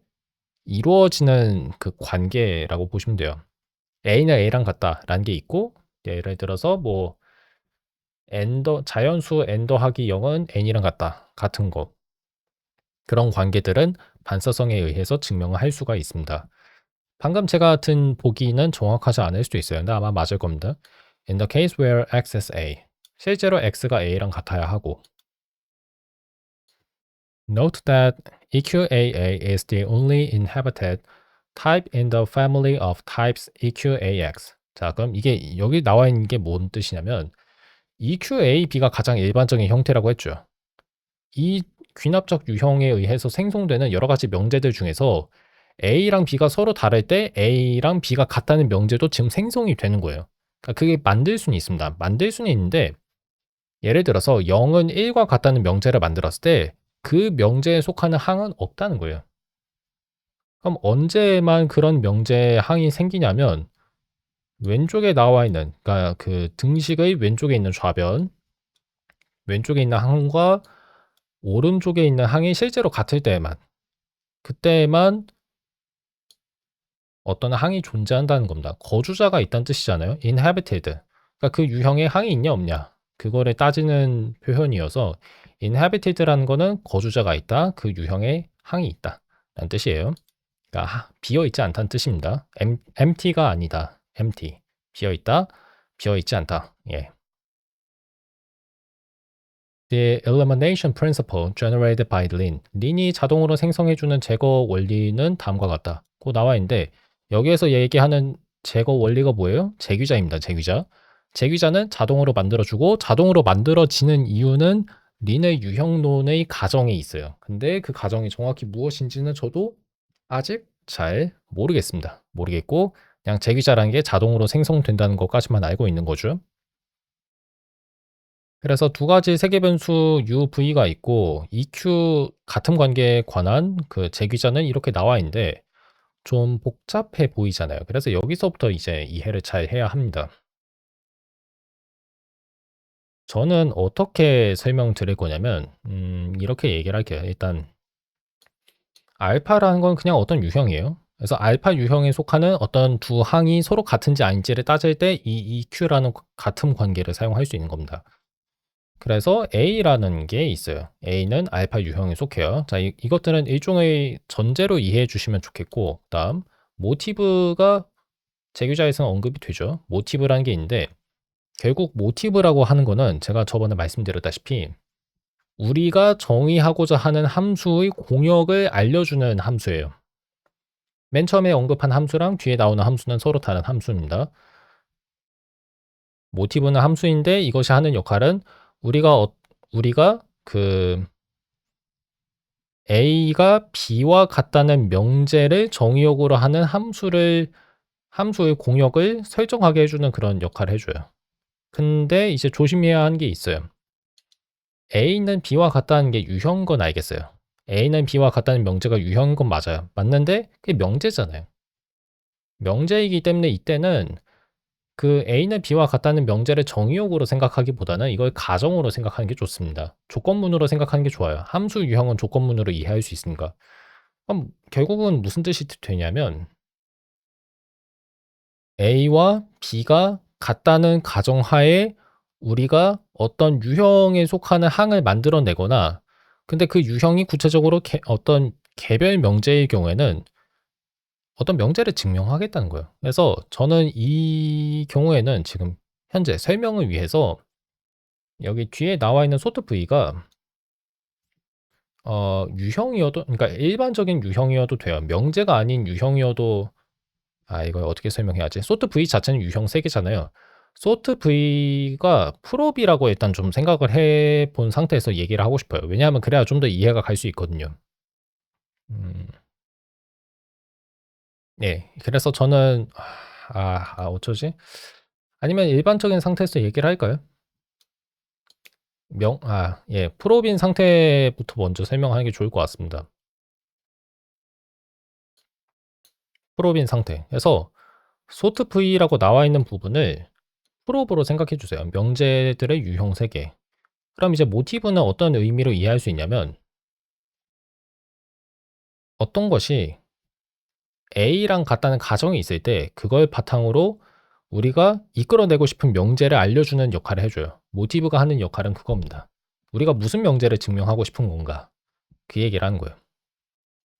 Speaker 1: 이루어지는 그 관계라고 보시면 돼요. A는 A랑 같다라는 게 있고, 예를 들어서 뭐 자연수 n 더하기 0은 n이랑 같은 거. 그런 관계들은 반사성에 의해서 증명을 할 수가 있습니다. 방금 제가 든 보기는 정확하지 않을 수도 있어요. 근데 아마 맞을 겁니다. In the case where x is a. 실제로 x가 a랑 같아야 하고. Note that EQAA is the only inhabited type in the family of types EQAX. 자, 그럼 이게 여기 나와 있는 게 뭔 뜻이냐면 EQAB가 가장 일반적인 형태라고 했죠. 이 귀납적 유형에 의해서 생성되는 여러 가지 명제들 중에서 A랑 B가 서로 다를 때 A랑 B가 같다는 명제도 지금 생성이 되는 거예요. 그러니까 그게 만들 수는 있습니다. 만들 수는 있는데 예를 들어서 0은 1과 같다는 명제를 만들었을 때 그 명제에 속하는 항은 없다는 거예요. 그럼 언제만 그런 명제의 항이 생기냐면 왼쪽에 나와 있는, 그러니까 그 등식의 왼쪽에 있는 좌변, 왼쪽에 있는 항과 오른쪽에 있는 항이 실제로 같을 때에만, 그때만 어떤 항이 존재한다는 겁니다. 거주자가 있다는 뜻이잖아요. inhabited. 그러니까 그 유형에 항이 있냐 없냐 그거를 따지는 표현이어서 inhabited라는 거는 거주자가 있다. 그 유형에 항이 있다 라는 뜻이에요. 그러니까 비어 있지 않다는 뜻입니다. empty가 아니다. empty. 비어 있다. 비어 있지 않다. 예. The elimination principle generated by Lin. 린이 자동으로 생성해주는 제거 원리는 다음과 같다. 고 나와 있는데 여기에서 얘기하는 제거 원리가 뭐예요? 재귀자입니다. 재귀자. 재귀자는 자동으로 만들어주고 자동으로 만들어지는 이유는 린의 유형론의 가정에 있어요. 근데 그 가정이 정확히 무엇인지는 저도 아직 잘 모르겠습니다. 모르겠고 그냥 재귀자라는 게 자동으로 생성된다는 것까지만 알고 있는 거죠. 그래서 두 가지 세계변수 UV가 있고 EQ 같은 관계에 관한 그 재귀자는 이렇게 나와 있는데 좀 복잡해 보이잖아요. 그래서 여기서부터 이제 이해를 잘 해야 합니다. 저는 어떻게 설명드릴 거냐면 이렇게 얘기를 할게요. 일단 알파라는 건 그냥 어떤 유형이에요. 그래서 알파 유형에 속하는 어떤 두 항이 서로 같은지 아닌지를 따질 때 이 EQ라는 같음 관계를 사용할 수 있는 겁니다. 그래서 A라는 게 있어요. A는 알파 유형에 속해요. 자, 이것들은 일종의 전제로 이해해 주시면 좋겠고, 그다음 모티브가 제규자에서는 언급이 되죠. 모티브라는 게 있는데 결국 모티브라고 하는 거는 제가 저번에 말씀드렸다시피 우리가 정의하고자 하는 함수의 공역을 알려주는 함수예요. 맨 처음에 언급한 함수랑 뒤에 나오는 함수는 서로 다른 함수입니다. 모티브는 함수인데 이것이 하는 역할은 우리가 그 A가 B와 같다는 명제를 정의역으로 하는 함수의 공역을 설정하게 해주는 그런 역할을 해줘요. 근데 이제 조심해야 하는 게 있어요. A는 B와 같다는 게 유형인 건 알겠어요. A는 B와 같다는 명제가 유형인 건 맞아요. 맞는데 그게 명제잖아요. 명제이기 때문에 이때는 그 A는 B와 같다는 명제를 정의역으로 생각하기보다는 이걸 가정으로 생각하는 게 좋습니다. 조건문으로 생각하는 게 좋아요. 함수 유형은 조건문으로 이해할 수 있으니까. 그럼 결국은 무슨 뜻이 되냐면 A와 B가 같다는 가정하에 우리가 어떤 유형에 속하는 항을 만들어내거나 근데 그 유형이 구체적으로 어떤 개별 명제의 경우에는 어떤 명제를 증명하겠다는 거예요. 그래서 저는 이 경우에는 지금 현재 설명을 위해서 여기 뒤에 나와 있는 소트 V가 유형이어도 그러니까 일반적인 유형이어도 돼요. 명제가 아닌 유형이어도 이걸 어떻게 설명해야지? 소트 V 자체는 유형 3개잖아요. 소트 V가 프로비라고 일단 좀 생각을 해 본 상태에서 얘기를 하고 싶어요. 왜냐하면 그래야 좀 더 이해가 갈 수 있거든요. 음. 네. 그래서 저는 어쩌지? 아니면 일반적인 상태에서 얘기를 할까요? 예. 프로비인 상태부터 먼저 설명하는 게 좋을 것 같습니다. 프로비인 상태. 그래서 소트 V라고 나와 있는 부분을 프로브로 생각해 주세요. 명제들의 유형 3개. 그럼 이제 모티브는 어떤 의미로 이해할 수 있냐면 어떤 것이 A랑 같다는 가정이 있을 때 그걸 바탕으로 우리가 이끌어내고 싶은 명제를 알려주는 역할을 해줘요. 모티브가 하는 역할은 그겁니다. 우리가 무슨 명제를 증명하고 싶은 건가? 그 얘기를 하는 거예요.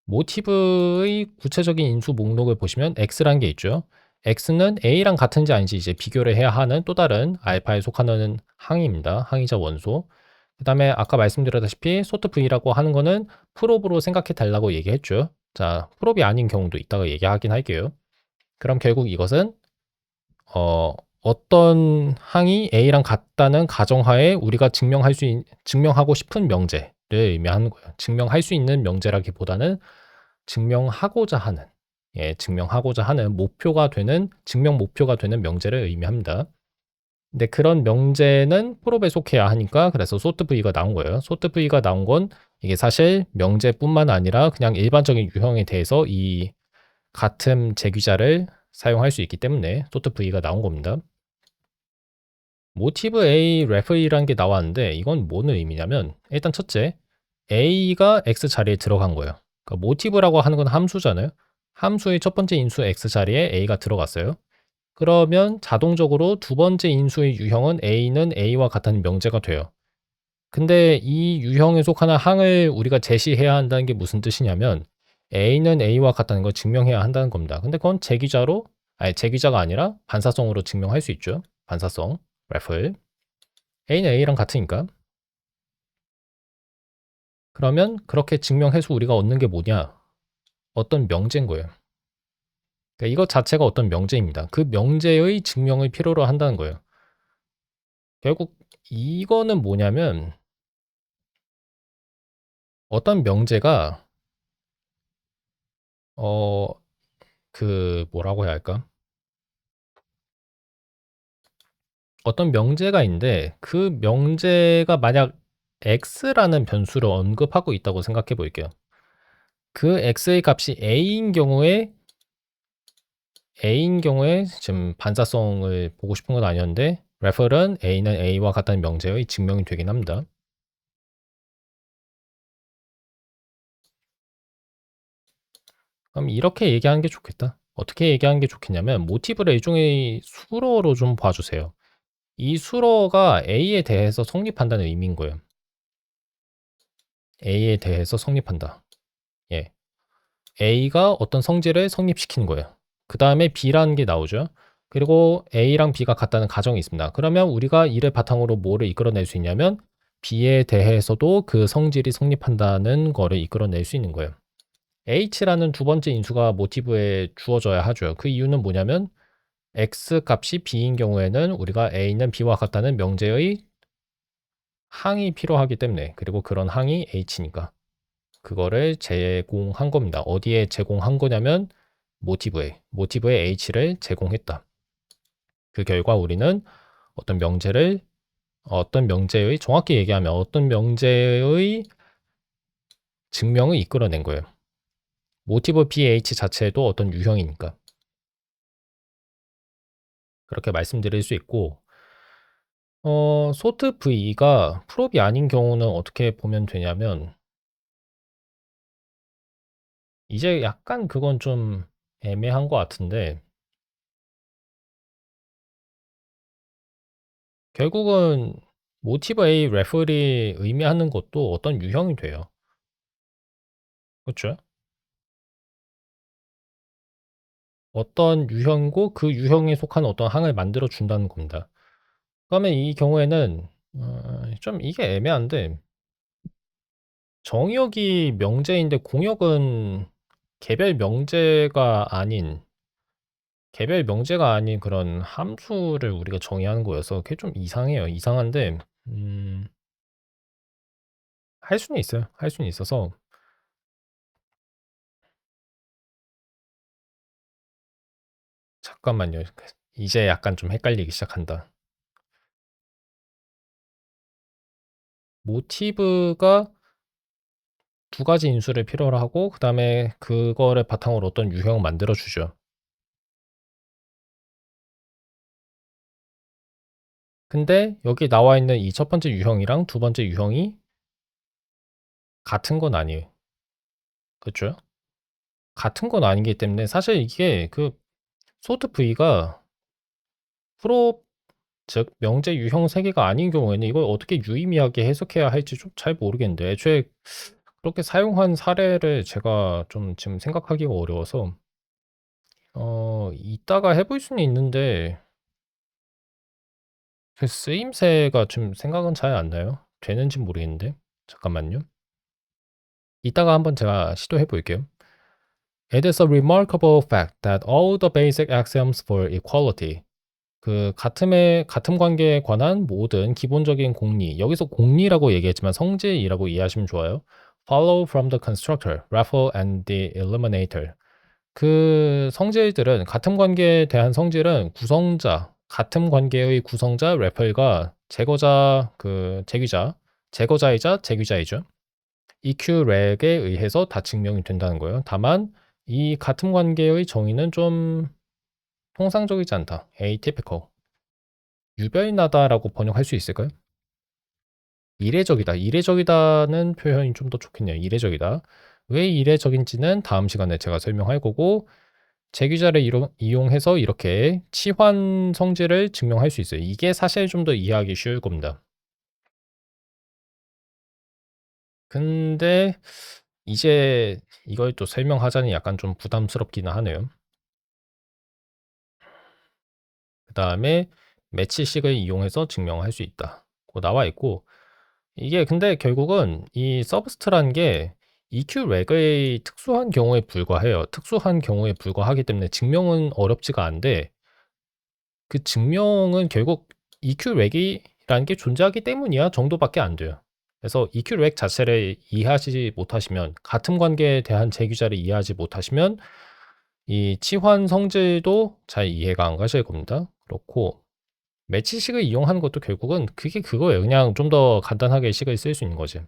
Speaker 1: 모티브의 구체적인 인수 목록을 보시면 X라는 게 있죠. X는 A랑 같은지 아닌지 이제 비교를 해야 하는 또 다른 알파에 속하는 항입니다. 항이자 원소. 그 다음에 아까 말씀드렸다시피 소트 V라고 하는 거는 프롭으로 생각해 달라고 얘기했죠. 자, 프롭이 아닌 경우도 이따가 얘기하긴 할게요. 그럼 결국 이것은 어떤 항이 A랑 같다는 가정하에 우리가 증명하고 싶은 명제를 의미하는 거예요. 증명할 수 있는 명제라기보다는 증명하고자 하는 증명하고자 하는 증명 목표가 되는 명제를 의미합니다. 근데 그런 명제는 프롭에 속해야 하니까 그래서 소트 V가 나온 거예요. 소트 V가 나온 건 이게 사실 명제뿐만 아니라 그냥 일반적인 유형에 대해서 이 같은 제규자를 사용할 수 있기 때문에 소트 V가 나온 겁니다. 모티브 A, ref A라는 게 나왔는데 이건 뭔 의미냐면 일단 첫째, A가 X 자리에 들어간 거예요. 그러니까 모티브라고 하는 건 함수잖아요. 함수의 첫 번째 인수 X 자리에 A가 들어갔어요. 그러면 자동적으로 두 번째 인수의 유형은 A는 A와 같다는 명제가 돼요. 근데 이 유형에 속하는 항을 우리가 제시해야 한다는 게 무슨 뜻이냐면 A는 A와 같다는 걸 증명해야 한다는 겁니다. 근데 그건 제기자가 아니라 반사성으로 증명할 수 있죠. 반사성, ref. A는 A랑 같으니까. 그러면 그렇게 증명해서 우리가 얻는 게 뭐냐? 어떤 명제인 거예요. 그러니까 이것 자체가 어떤 명제입니다. 그 명제의 증명을 필요로 한다는 거예요. 결국 이거는 뭐냐면 어떤 명제가 뭐라고 해야 할까? 어떤 명제가 있는데 그 명제가 만약 x라는 변수를 언급하고 있다고 생각해 볼게요. 그 x의 값이 a인 경우에 지금 반사성을 보고 싶은 건 아니었는데 refer은 a는 a와 같다는 명제의 증명이 되긴 합니다. 그럼 이렇게 얘기하는 게 좋겠다. 어떻게 얘기하는 게 좋겠냐면 모티브를 일종의 수로로 좀 봐주세요. 이 수로가 A에 대해서 성립한다는 의미인 거예요. A에 대해서 성립한다. 예. A가 어떤 성질을 성립시키는 거예요. 그 다음에 B라는 게 나오죠. 그리고 A랑 B가 같다는 가정이 있습니다. 그러면 우리가 이를 바탕으로 뭐를 이끌어낼 수 있냐면 B에 대해서도 그 성질이 성립한다는 거를 이끌어낼 수 있는 거예요. H라는 두 번째 인수가 모티브에 주어져야 하죠. 그 이유는 뭐냐면 X 값이 B인 경우에는 우리가 A는 B와 같다는 명제의 항이 필요하기 때문에, 그리고 그런 항이 H니까 그거를 제공한 겁니다. 어디에 제공한 거냐면 모티브에 H를 제공했다. 그 결과 우리는 어떤 명제의 정확히 얘기하면 어떤 명제의 증명을 이끌어낸 거예요. 모티브 BH 자체도 어떤 유형이니까 그렇게 말씀드릴 수 있고, 소트 V가 프롭이 아닌 경우는 어떻게 보면 되냐면, 이제 약간 그건 좀 애매한 것 같은데, 결국은 모티브 A 레플이 의미하는 것도 어떤 유형이 돼요. 그렇죠? 어떤 유형이고 그 유형에 속한 어떤 항을 만들어 준다는 겁니다. 그러면 이 경우에는 좀 이게 애매한데, 정의역이 명제인데 공역은 개별 명제가 아닌 그런 함수를 우리가 정의하는 거여서 그게 좀 이상해요. 이상한데 할 수는 있어요. 할 수는 있어서. 잠깐만요. 이제 약간 좀 헷갈리기 시작한다. 모티브가 두 가지 인수를 필요로 하고 그다음에 그거를 바탕으로 어떤 유형을 만들어 주죠. 근데 여기 나와 있는 이 첫 번째 유형이랑 두 번째 유형이 같은 건 아니에요. 그렇죠? 같은 건 아니기 때문에 사실 이게 그 소트 V가 프로 즉 명제 유형 세 개가 아닌 경우에는 이걸 어떻게 유의미하게 해석해야 할지 좀 잘 모르겠는데, 애초에 그렇게 사용한 사례를 제가 좀 지금 생각하기가 어려워서 이따가 해볼 수는 있는데 그 쓰임새가 좀 생각은 잘 안 나요. 되는지 모르겠는데. 잠깐만요. 이따가 한번 제가 시도해 볼게요. It is a remarkable fact that all the basic axioms for equality, 그 같음 관계에 관한 모든 기본적인 공리, 여기서 공리라고 얘기했지만 성질이라고 이해하시면 좋아요. Follow from the constructor, raffle and the eliminator. 그 성질들은, 같음 관계에 대한 성질은 같음 관계의 구성자 래플과 제거자이자 제귀자이죠. EQ 렉에 의해서 다 증명이 된다는 거예요. 다만 이 같음 관계의 정의는 좀 통상적이지 않다. atypical. 유별나다라고 번역할 수 있을까요? 이례적이다. 이례적이다는 표현이 좀 더 좋겠네요. 이례적이다. 왜 이례적인지는 다음 시간에 제가 설명할 거고, 제귀자를 이용해서 이렇게 치환 성질을 증명할 수 있어요. 이게 사실 좀 더 이해하기 쉬울 겁니다. 근데 이제 이걸 또 설명하자니 약간 좀 부담스럽기는 하네요. 그 다음에 매치식을 이용해서 증명할 수 있다. 나와 있고, 이게 근데 결국은 이 서브스트라는 게 EQ 렉의 특수한 경우에 불과해요. 특수한 경우에 불과하기 때문에 증명은 어렵지가 않은데, 그 증명은 결국 EQ 렉이라는 게 존재하기 때문이야 정도밖에 안 돼요. 그래서 EQ 렉 자체를 이해하지 못하시면, 같은 관계에 대한 제규자를 이해하지 못하시면 이 치환 성질도 잘 이해가 안 가실 겁니다. 그렇고 매치식을 이용하는 것도 결국은 그게 그거예요. 그냥 좀 더 간단하게 식을 쓸 수 있는 거지.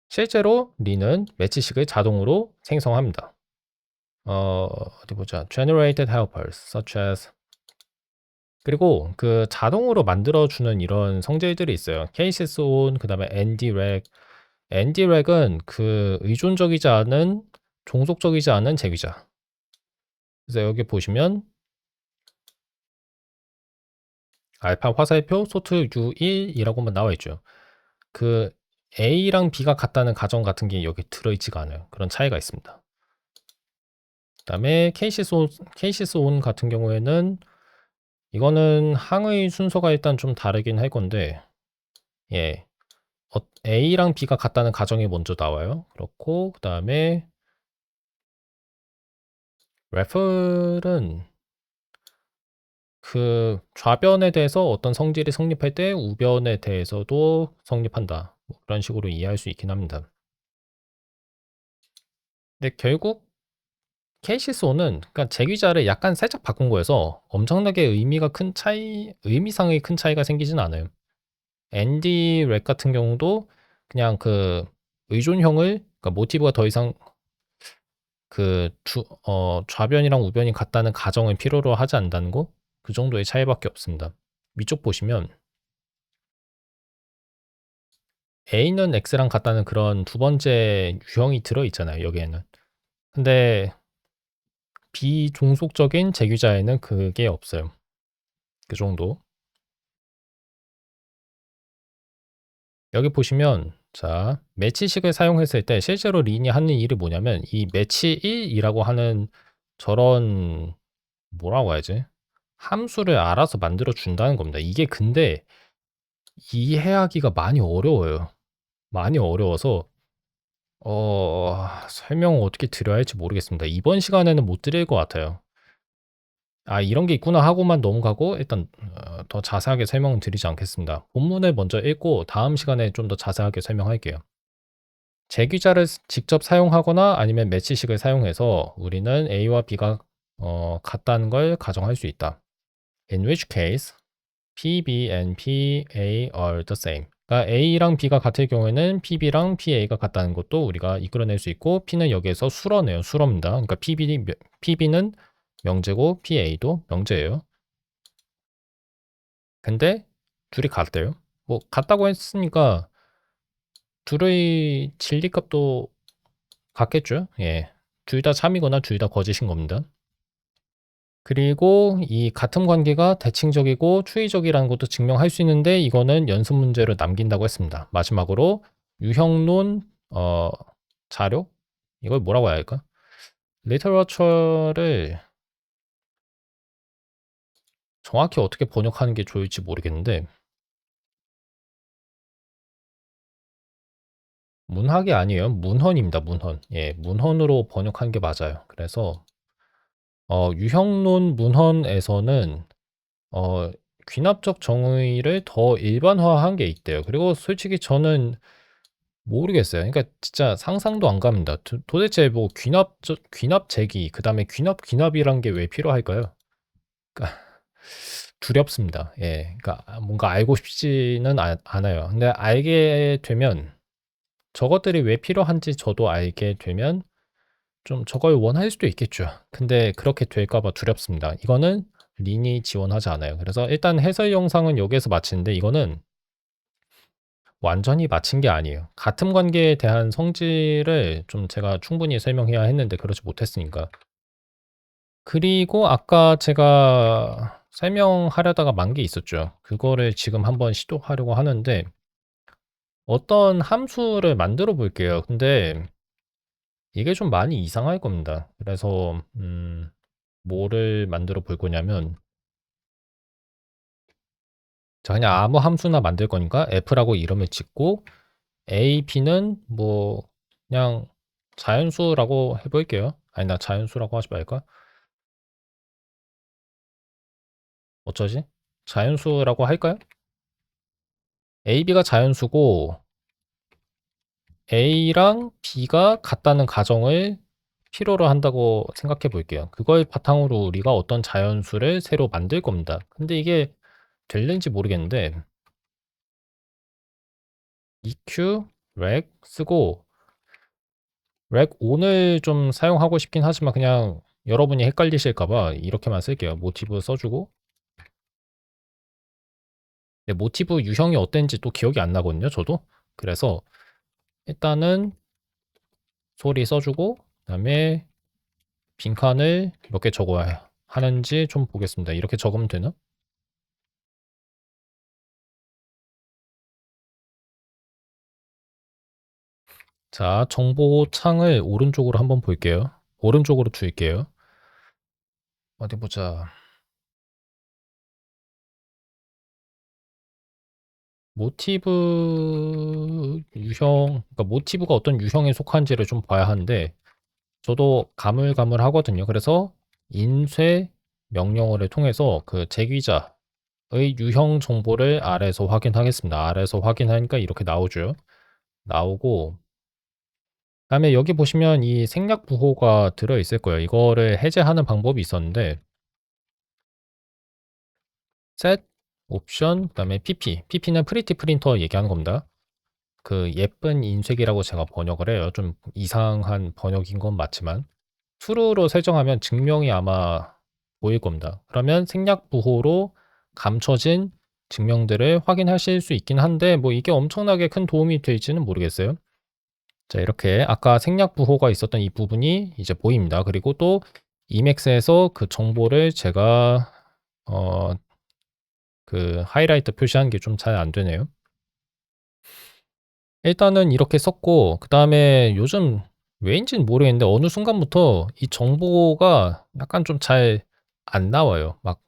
Speaker 1: 실제로 리는 매치식을 자동으로 생성합니다. 어디 보자. Generated helpers such as, 그리고 그 자동으로 만들어주는 이런 성질들이 있어요. cases on, 그 다음에 ndrag. ndrag은 그 의존적이지 않은, 종속적이지 않은 제귀자. 그래서 여기 보시면 알파 화살표 소트 U1이라고만 나와 있죠. 그 A랑 B가 같다는 가정 같은 게 여기 들어있지가 않아요. 그런 차이가 있습니다. 그다음에 케이시스 온 같은 경우에는 이거는 항의 순서가 일단 좀 다르긴 할 건데, 예, A랑 B가 같다는 가정이 먼저 나와요. 그렇고 그다음에 레플은 그 좌변에 대해서 어떤 성질이 성립할 때 우변에 대해서도 성립한다. 뭐 그런 식으로 이해할 수 있긴 합니다. 근데 결국 케이시스오는 그러니까 제귀자를 약간 살짝 바꾼 거여서 엄청나게 의미상의 큰 차이가 생기진 않아요. 앤디 렉 같은 경우도 그냥 그 의존형을 그러니까 모티브가 더 이상 좌변이랑 우변이 같다는 가정을 필요로 하지 않는다는 거, 그 정도의 차이밖에 없습니다. 위쪽 보시면 A는 X랑 같다는 그런 두 번째 유형이 들어 있잖아요, 여기에는. 근데 비종속적인 제규자에는 그게 없어요. 그 정도. 여기 보시면 자, 매치식을 사용했을 때 실제로 린이 하는 일이 뭐냐면 이 매치 1이라고 하는 저런 뭐라고 해야지? 함수를 알아서 만들어 준다는 겁니다. 이게 근데 이해하기가 많이 어려워요. 많이 어려워서 설명을 어떻게 드려야 할지 모르겠습니다. 이번 시간에는 못 드릴 것 같아요. 아, 이런 게 있구나 하고만 넘어가고 일단 더 자세하게 설명은 드리지 않겠습니다. 본문을 먼저 읽고 다음 시간에 좀 더 자세하게 설명할게요. 제귀자를 직접 사용하거나 아니면 매치식을 사용해서 우리는 A와 B가 같다는 걸 가정할 수 있다. In which case, P, B and P, A are the same. 그러니까 A랑 B가 같을 경우에는 PB랑 PA가 같다는 것도 우리가 이끌어낼 수 있고, P는 여기에서 수러네요. 수러입니다. 그러니까 PB는 명제고 PA도 명제예요. 근데 둘이 같대요. 뭐 같다고 했으니까 둘의 진리값도 같겠죠. 예. 둘 다 참이거나 둘 다 거짓인 겁니다. 그리고 이 같은 관계가 대칭적이고 추이적이라는 것도 증명할 수 있는데 이거는 연습 문제로 남긴다고 했습니다. 마지막으로 유형론 자료? 이걸 뭐라고 해야 할까? 리터러처를 정확히 어떻게 번역하는 게 좋을지 모르겠는데 문학이 아니에요. 문헌입니다. 문헌. 예, 문헌으로 번역한 게 맞아요. 그래서 유형론 문헌에서는 어, 귀납적 정의를 더 일반화한 게 있대요. 그리고 솔직히 저는 모르겠어요. 그러니까 진짜 상상도 안 갑니다. 도대체 뭐 귀납제기, 그다음에 귀납이란 게 왜 필요할까요? 그러니까 두렵습니다. 예. 그러니까 뭔가 알고 싶지는 않아요. 근데 알게 되면 저것들이 왜 필요한지 저도 알게 되면 좀 저걸 원할 수도 있겠죠. 근데 그렇게 될까 봐 두렵습니다. 이거는 린이 지원하지 않아요. 그래서 일단 해설 영상은 여기에서 마치는데 이거는 완전히 마친 게 아니에요. 같은 관계에 대한 성질을 좀 제가 충분히 설명해야 했는데 그러지 못했으니까. 그리고 아까 제가 설명하려다가 만 게 있었죠. 그거를 지금 한번 시도하려고 하는데 어떤 함수를 만들어 볼게요. 근데 이게 좀 많이 이상할 겁니다. 그래서 뭐를 만들어 볼 거냐면 자 그냥 아무 함수나 만들 거니까 f라고 이름을 짓고 a, b는 뭐 그냥 자연수라고 해볼게요. 아니 나 자연수라고 하지 말까? 어쩌지? 자연수라고 할까요? a, b가 자연수고 a랑 b가 같다는 가정을 필요로 한다고 생각해 볼게요. 그걸 바탕으로 우리가 어떤 자연수를 새로 만들 겁니다. 근데 이게 될는지 모르겠는데 EQ, rec 쓰고 rec on을 좀 사용하고 싶긴 하지만 그냥 여러분이 헷갈리실까 봐 이렇게만 쓸게요. 모티브 써주고 모티브 유형이 어땠는지 또 기억이 안 나거든요. 저도. 그래서 일단은 소리 써주고 그다음에 빈칸을 몇 개 적어야 하는지 좀 보겠습니다. 이렇게 적으면 되나? 자, 정보 창을 오른쪽으로 한번 볼게요. 오른쪽으로 줄게요. 어디 보자. 모티브 유형, 그러니까 모티브가 어떤 유형에 속한지를 좀 봐야 하는데, 저도 가물가물하거든요. 그래서 인쇄 명령어를 통해서 그 제기자의 유형 정보를 아래에서 확인하겠습니다. 아래에서 확인하니까 이렇게 나오죠. 나오고, 그다음에 여기 보시면 이 생략 부호가 들어 있을 거예요. 이거를 해제하는 방법이 있었는데, set, 옵션, 그다음에 pp. pp는 프리티 프린터 얘기하는 겁니다. 그 예쁜 인쇄기라고 제가 번역을 해요. 좀 이상한 번역인 건 맞지만 true로 설정하면 증명이 아마 보일 겁니다. 그러면 생략 부호로 감춰진 증명들을 확인하실 수 있긴 한데 뭐 이게 엄청나게 큰 도움이 될지는 모르겠어요. 자, 이렇게 아까 생략 부호가 있었던 이 부분이 이제 보입니다. 그리고 또 이맥스에서 그 정보를 제가 그 하이라이트 표시한 게 좀 잘 안 되네요. 일단은 이렇게 썼고 그다음에 요즘 왜인지는 모르겠는데 어느 순간부터 이 정보가 약간 좀 잘 안 나와요. 막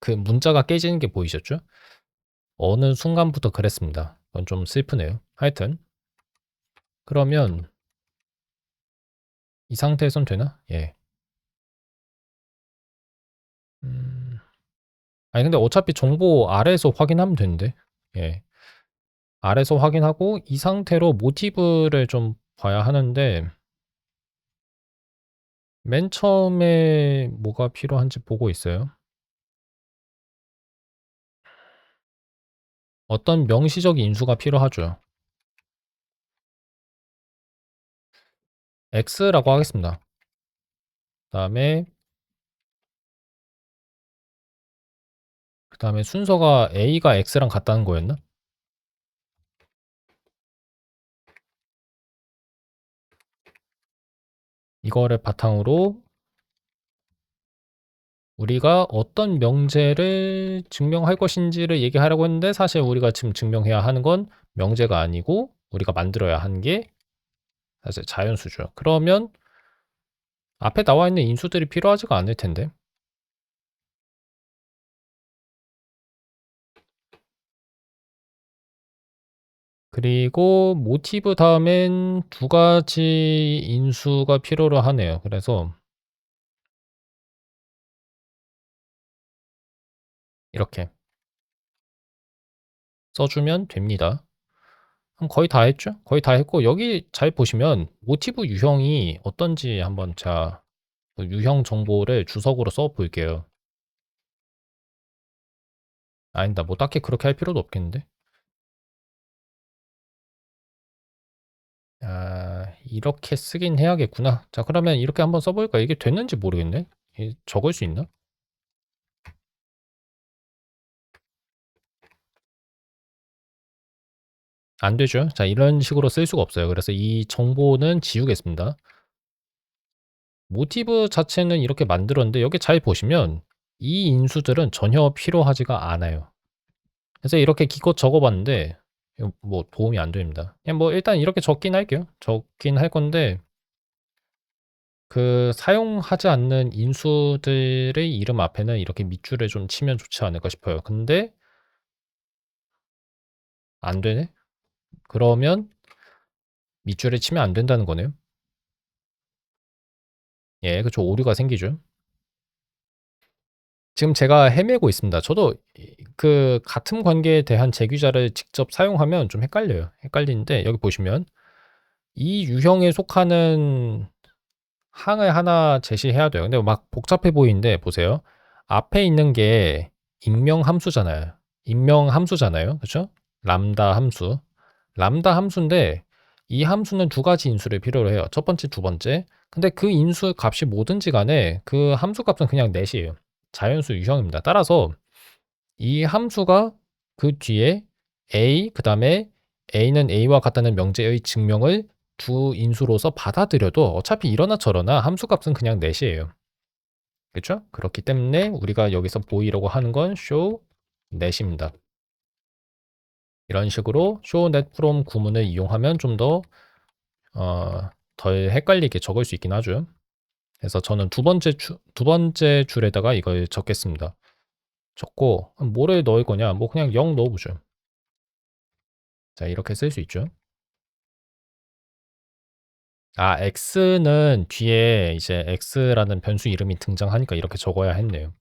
Speaker 1: 그 문자가 깨지는 게 보이셨죠? 어느 순간부터 그랬습니다. 그건 좀 슬프네요. 하여튼 그러면 이 상태에선 되나? 예. 음. 아니 근데 어차피 정보 아래에서 확인하면 되는데. 예. 아래에서 확인하고 이 상태로 모티브를 좀 봐야 하는데 맨 처음에 뭐가 필요한지 보고 있어요. 어떤 명시적 인수가 필요하죠. X라고 하겠습니다. 그다음에 순서가 A가 X랑 같다는 거였나? 이거를 바탕으로 우리가 어떤 명제를 증명할 것인지를 얘기하려고 했는데 사실 우리가 지금 증명해야 하는 건 명제가 아니고 우리가 만들어야 하는 게 사실 자연수죠. 그러면 앞에 나와 있는 인수들이 필요하지가 않을 텐데. 그리고 모티브 다음엔 두 가지 인수가 필요로 하네요. 그래서 이렇게 써주면 됩니다. 그럼 거의 다 했죠? 거의 다 했고 여기 잘 보시면 모티브 유형이 어떤지 한번 자 그 유형 정보를 주석으로 써 볼게요. 아니다. 뭐 딱히 그렇게 할 필요도 없겠는데. 아, 이렇게 쓰긴 해야겠구나. 자, 그러면 이렇게 한번 써볼까? 이게 됐는지 모르겠네. 적을 수 있나? 안 되죠. 자, 이런 식으로 쓸 수가 없어요. 그래서 이 정보는 지우겠습니다. 모티브 자체는 이렇게 만들었는데 여기 잘 보시면 이 인수들은 전혀 필요하지가 않아요. 그래서 이렇게 기껏 적어봤는데 뭐 도움이 안 됩니다. 그냥 뭐 일단 이렇게 적긴 할게요. 적긴 할 건데 그 사용하지 않는 인수들의 이름 앞에는 이렇게 밑줄을 좀 치면 좋지 않을까 싶어요. 근데 안 되네? 그러면 밑줄을 치면 안 된다는 거네요. 예, 그쵸. 오류가 생기죠. 지금 제가 헤매고 있습니다. 저도 그 같은 관계에 대한 제규자를 직접 사용하면 좀 헷갈려요. 헷갈리는데 여기 보시면 이 유형에 속하는 항을 하나 제시해야 돼요. 근데 막 복잡해 보이는데 보세요. 앞에 있는 게 익명 함수잖아요. 익명 함수잖아요. 그렇죠? 람다 함수. 람다 함수인데 이 함수는 두 가지 인수를 필요로 해요. 첫 번째, 두 번째. 근데 그 인수 값이 뭐든지 간에 그 함수 값은 그냥 넷이에요. 자연수 유형입니다. 따라서 이 함수가 그 뒤에 a 그다음에 a는 a와 같다는 명제의 증명을 두 인수로서 받아들여도 어차피 이러나 저러나 함수 값은 그냥 넷이에요. 그렇죠? 그렇기 때문에 우리가 여기서 보이려고 하는 건 show net입니다. 이런 식으로 show net from 구문을 이용하면 좀 더 어 덜 헷갈리게 적을 수 있긴 하죠. 그래서 저는 두 번째 줄에다가 이걸 적겠습니다. 적고 뭐를 넣을 거냐? 뭐 그냥 0 넣어 보죠. 자 이렇게 쓸 수 있죠. 아 x는 뒤에 이제 x라는 변수 이름이 등장하니까 이렇게 적어야 했네요.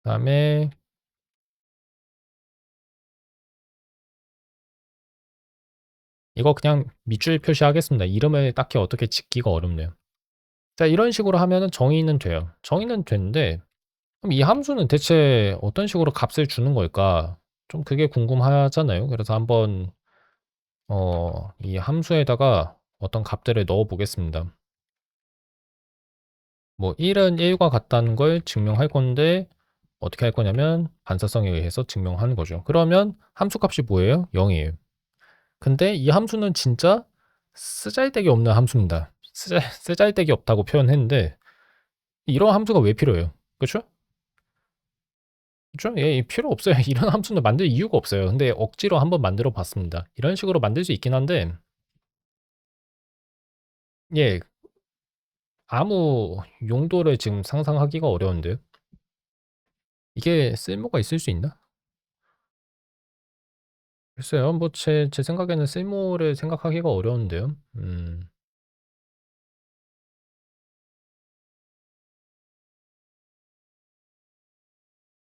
Speaker 1: 그다음에 이거 그냥 밑줄 표시하겠습니다. 이름을 딱히 어떻게 짓기가 어렵네요. 자 이런 식으로 하면은 정의는 돼요. 정의는 되는데 그럼 이 함수는 대체 어떤 식으로 값을 주는 걸까? 좀 그게 궁금하잖아요. 그래서 한번 이 함수에다가 어떤 값들을 넣어 보겠습니다. 뭐 1은 1과 같다는 걸 증명할 건데 어떻게 할 거냐면 반사성에 의해서 증명하는 거죠. 그러면 함수 값이 뭐예요? 0이에요. 근데 이 함수는 진짜 쓰잘데기 없는 함수입니다. 쓰잘데기 없다고 표현했는데 이런 함수가 왜 필요해요? 그쵸? 그쵸? 예, 필요 없어요. 이런 함수는 만들 이유가 없어요. 근데 억지로 한번 만들어 봤습니다. 이런 식으로 만들 수 있긴 한데 예, 아무 용도를 지금 상상하기가 어려운데요. 이게 쓸모가 있을 수 있나? 글쎄요. 뭐 제 생각에는 쓸모를 생각하기가 어려운데요.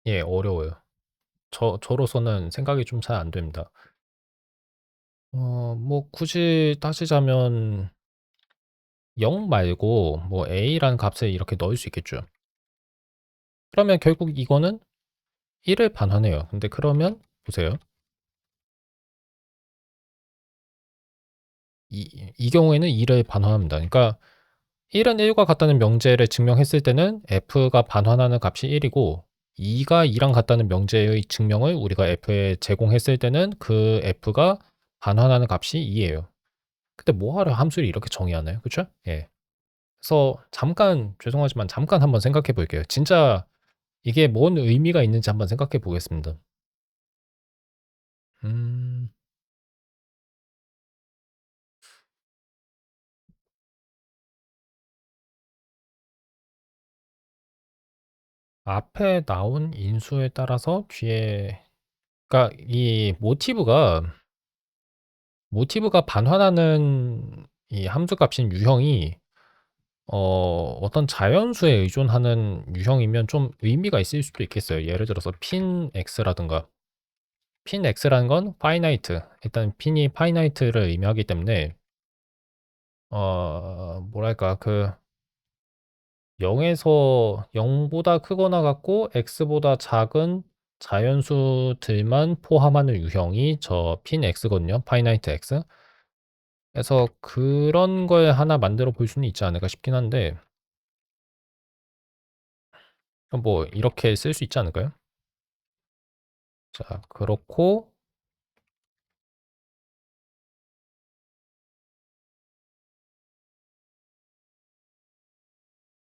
Speaker 1: 예, 어려워요. 저로서는 생각이 좀 잘 안 됩니다. 뭐 굳이 따지자면 0 말고 뭐 a라는 값을 이렇게 넣을 수 있겠죠. 그러면 결국 이거는 1을 반환해요. 근데 그러면 보세요. 이 경우에는 2를 반환합니다. 그러니까 1은 1과 같다는 명제를 증명했을 때는 f가 반환하는 값이 1이고 2가 2랑 같다는 명제의 증명을 우리가 f에 제공했을 때는 그 f가 반환하는 값이 2예요. 근데 뭐하러 함수를 이렇게 정의하나요? 그쵸? 예. 그래서 잠깐 죄송하지만 잠깐 한번 생각해 볼게요. 진짜 이게 뭔 의미가 있는지 한번 생각해 보겠습니다. 음. 앞에 나온 인수에 따라서 뒤에 그러니까 이 모티브가 반환하는 이 함수 값인 유형이 어떤 자연수에 의존하는 유형이면 좀 의미가 있을 수도 있겠어요. 예를 들어서 핀 x라든가 핀 x라는 건 finite 일단 핀이 finite를 의미하기 때문에 뭐랄까 0에서 0보다 크거나 같고 x보다 작은 자연수들만 포함하는 유형이 저 핀 x거든요. finite x. 그래서 그런 걸 하나 만들어 볼 수는 있지 않을까 싶긴 한데 뭐 이렇게 쓸 수 있지 않을까요? 자, 그렇고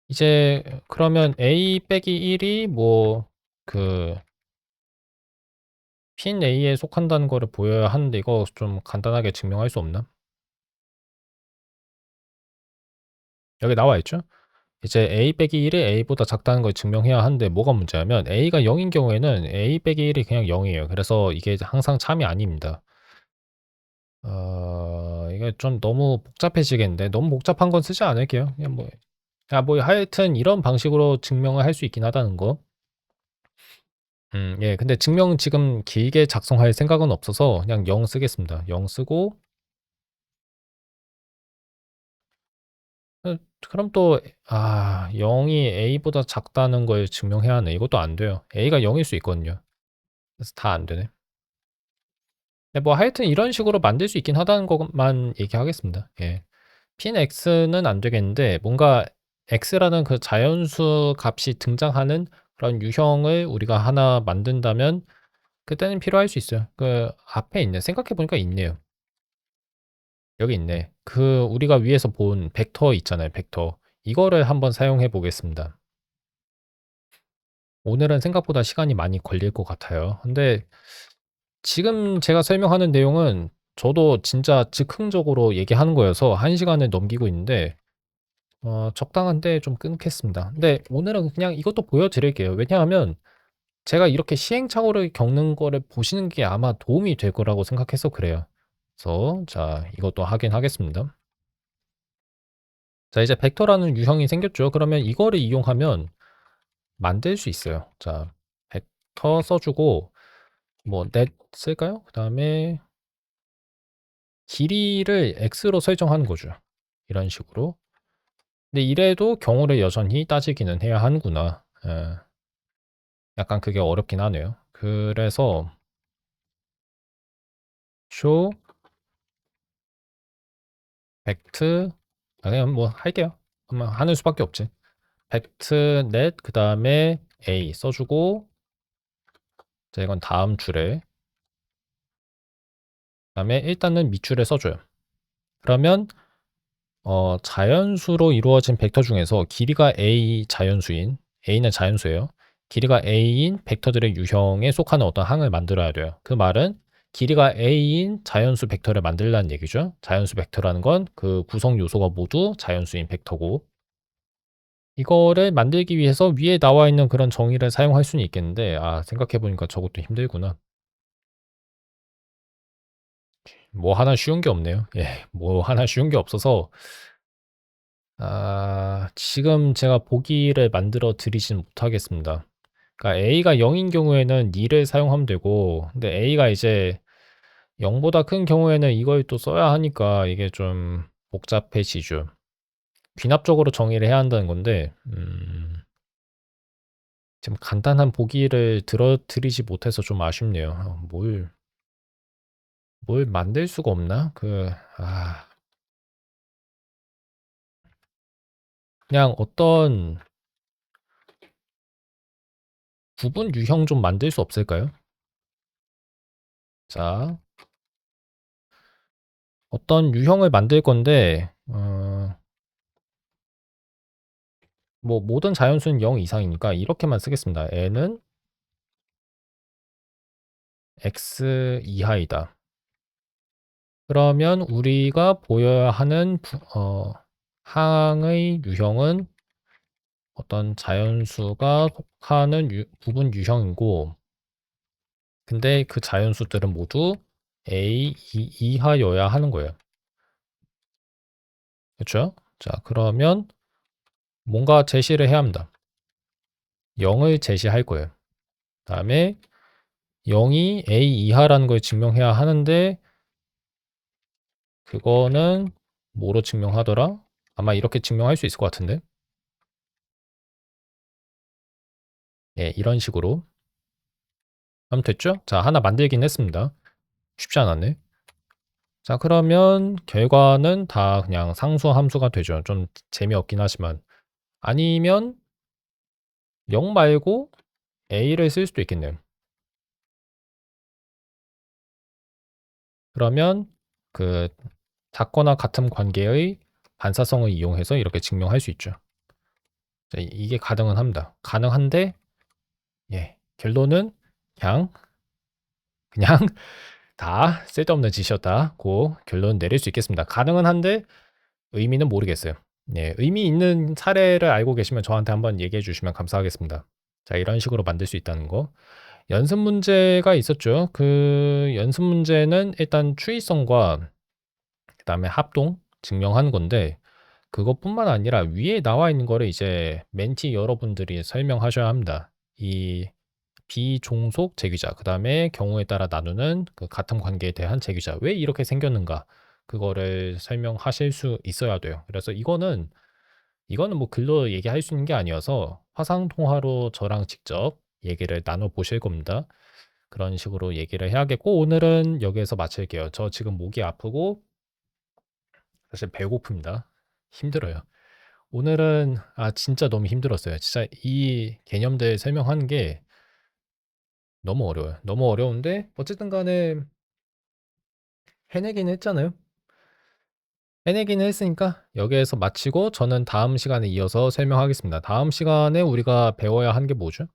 Speaker 1: 이제 그러면 a 빼기 1이 뭐 그 핀 A에 속한다는 거를 보여야 하는데 이거 좀 간단하게 증명할 수 없나? 여기 나와 있죠? 이제 a 빼기 1이 a보다 작다는 걸 증명해야 하는데 뭐가 문제냐면 a가 0인 경우에는 a 빼기 1이 그냥 0이에요. 그래서 이게 항상 참이 아닙니다. 이게 좀 너무 복잡해지겠는데 너무 복잡한 건 쓰지 않을게요. 그냥 뭐 하여튼 이런 방식으로 증명을 할 수 있긴 하다는 거. 예. 근데 증명 지금 길게 작성할 생각은 없어서 그냥 0 쓰겠습니다. 0 쓰고 그럼 또 0이 a보다 작다는 걸 증명해야 하네. 이것도 안 돼요. a가 0일 수 있거든요. 그래서 다 안 되네. 네, 뭐 하여튼 이런 식으로 만들 수 있긴 하다는 것만 얘기하겠습니다. 예. 핀 x는 안 되겠는데 뭔가 x라는 그 자연수 값이 등장하는 그런 유형을 우리가 하나 만든다면 그때는 필요할 수 있어요. 그 앞에 있네. 생각해 보니까 있네요. 여기 있네. 그 우리가 위에서 본 벡터 있잖아요, 벡터. 이거를 한번 사용해 보겠습니다. 오늘은 생각보다 시간이 많이 걸릴 것 같아요. 근데 지금 제가 설명하는 내용은 저도 진짜 즉흥적으로 얘기하는 거여서 1 시간을 넘기고 있는데 적당한 때에 좀 끊겠습니다. 근데 오늘은 그냥 이것도 보여 드릴게요. 왜냐하면 제가 이렇게 시행착오를 겪는 거를 보시는 게 아마 도움이 될 거라고 생각해서 그래요. 그래서 자 이것도 확인하겠습니다. 자 이제 벡터라는 유형이 생겼죠. 그러면 이거를 이용하면 만들 수 있어요. 자 벡터 써 주고 뭐 넷 쓸까요? 그다음에 길이를 x로 설정하는 거죠. 이런 식으로. 근데 이래도 경우를 여전히 따지기는 해야 하는구나. 예. 약간 그게 어렵긴 하네요. 그래서 show vect 그냥 뭐 할게요. 그러면 하는 수밖에 없지. vect net 그다음에 a 써 주고 자 이건 다음 줄에 그다음에 일단은 밑줄에 써 줘요. 그러면 자연수로 이루어진 벡터 중에서 길이가 a 자연수인 a는 자연수예요. 길이가 a인 벡터들의 유형에 속하는 어떤 항을 만들어야 돼요. 그 말은 길이가 a인 자연수 벡터를 만들라는 얘기죠. 자연수 벡터라는 건 그 구성 요소가 모두 자연수인 벡터고 이거를 만들기 위해서 위에 나와 있는 그런 정의를 사용할 수는 있겠는데 생각해 보니까 저것도 힘들구나. 뭐 하나 쉬운 게 없네요. 예. 뭐 하나 쉬운 게 없어서 지금 제가 보기를 만들어 드리진 못하겠습니다. 그러니까 a가 0인 경우에는 nil을 사용하면 되고 근데 a가 이제 0 보다 큰 경우에는 이걸 또 써야 하니까 이게 좀 복잡해지죠. 귀납적으로 정의를 해야 한다는 건데 지금 간단한 보기를 들어 드리지 못해서 좀 아쉽네요. 뭘 만들 수가 없나? 그냥 어떤 구분 유형 좀 만들 수 없을까요? 자 어떤 유형을 만들 건데 뭐 모든 자연수는 0 이상이니까 이렇게만 쓰겠습니다. n은 x 이하이다. 그러면 우리가 보여야 하는 항의 유형은 어떤 자연수가 속하는 부분 유형이고 근데 그 자연수들은 모두 a 이하여야 하는 거예요. 그렇죠? 자 그러면 뭔가 제시를 해야 합니다. 0을 제시할 거예요. 다음에 0이 a 이하라는 걸 증명해야 하는데 그거는 뭐로 증명하더라? 아마 이렇게 증명할 수 있을 것 같은데. 예, 이런 식으로 하면 됐죠? 자, 하나 만들긴 했습니다. 쉽지 않았네. 자, 그러면 결과는 다 그냥 상수 함수가 되죠. 좀 재미없긴 하지만. 아니면 0 말고 a를 쓸 수도 있겠네요. 그러면 그 작거나 같은 관계의 반사성을 이용해서 이렇게 증명할 수 있죠. 자, 이게 가능은 합니다. 가능한데 예, 결론은 그냥 다 쓸데없는 짓이었다고 결론 내릴 수 있겠습니다. 가능은 한데 의미는 모르겠어요. 네, 의미 있는 사례를 알고 계시면 저한테 한번 얘기해 주시면 감사하겠습니다. 자, 이런 식으로 만들 수 있다는 거. 연습 문제가 있었죠. 그 연습 문제는 일단 추이성과 그다음에 합동 증명하는 건데 그것뿐만 아니라 위에 나와 있는 거를 이제 멘티 여러분들이 설명하셔야 합니다. 이 비종속 재규자, 그다음에 경우에 따라 나누는 그 같은 관계에 대한 재규자. 왜 이렇게 생겼는가? 그거를 설명하실 수 있어야 돼요. 그래서 이거는 뭐 글로 얘기할 수 있는 게 아니어서 화상 통화로 저랑 직접 얘기를 나눠 보실 겁니다. 그런 식으로 얘기를 해야겠고 오늘은 여기에서 마칠게요. 저 지금 목이 아프고 사실 배고픕니다. 힘들어요. 오늘은 진짜 너무 힘들었어요. 진짜 이 개념들 설명하는 게 너무 어려워요. 너무 어려운데 어쨌든 간에 해내긴 했잖아요. 해내기는 했으니까 여기에서 마치고 저는 다음 시간에 이어서 설명하겠습니다. 다음 시간에 우리가 배워야 하는 게 뭐죠?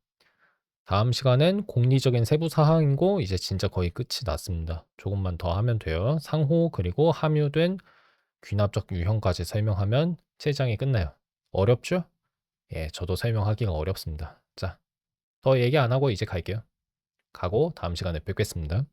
Speaker 1: 다음 시간엔 공리적인 세부 사항이고 이제 진짜 거의 끝이 났습니다. 조금만 더 하면 돼요. 상호 그리고 함유된 귀납적 유형까지 설명하면 7장이 끝나요. 어렵죠? 예, 저도 설명하기가 어렵습니다. 자, 더 얘기 안 하고 이제 갈게요. 가고 다음 시간에 뵙겠습니다.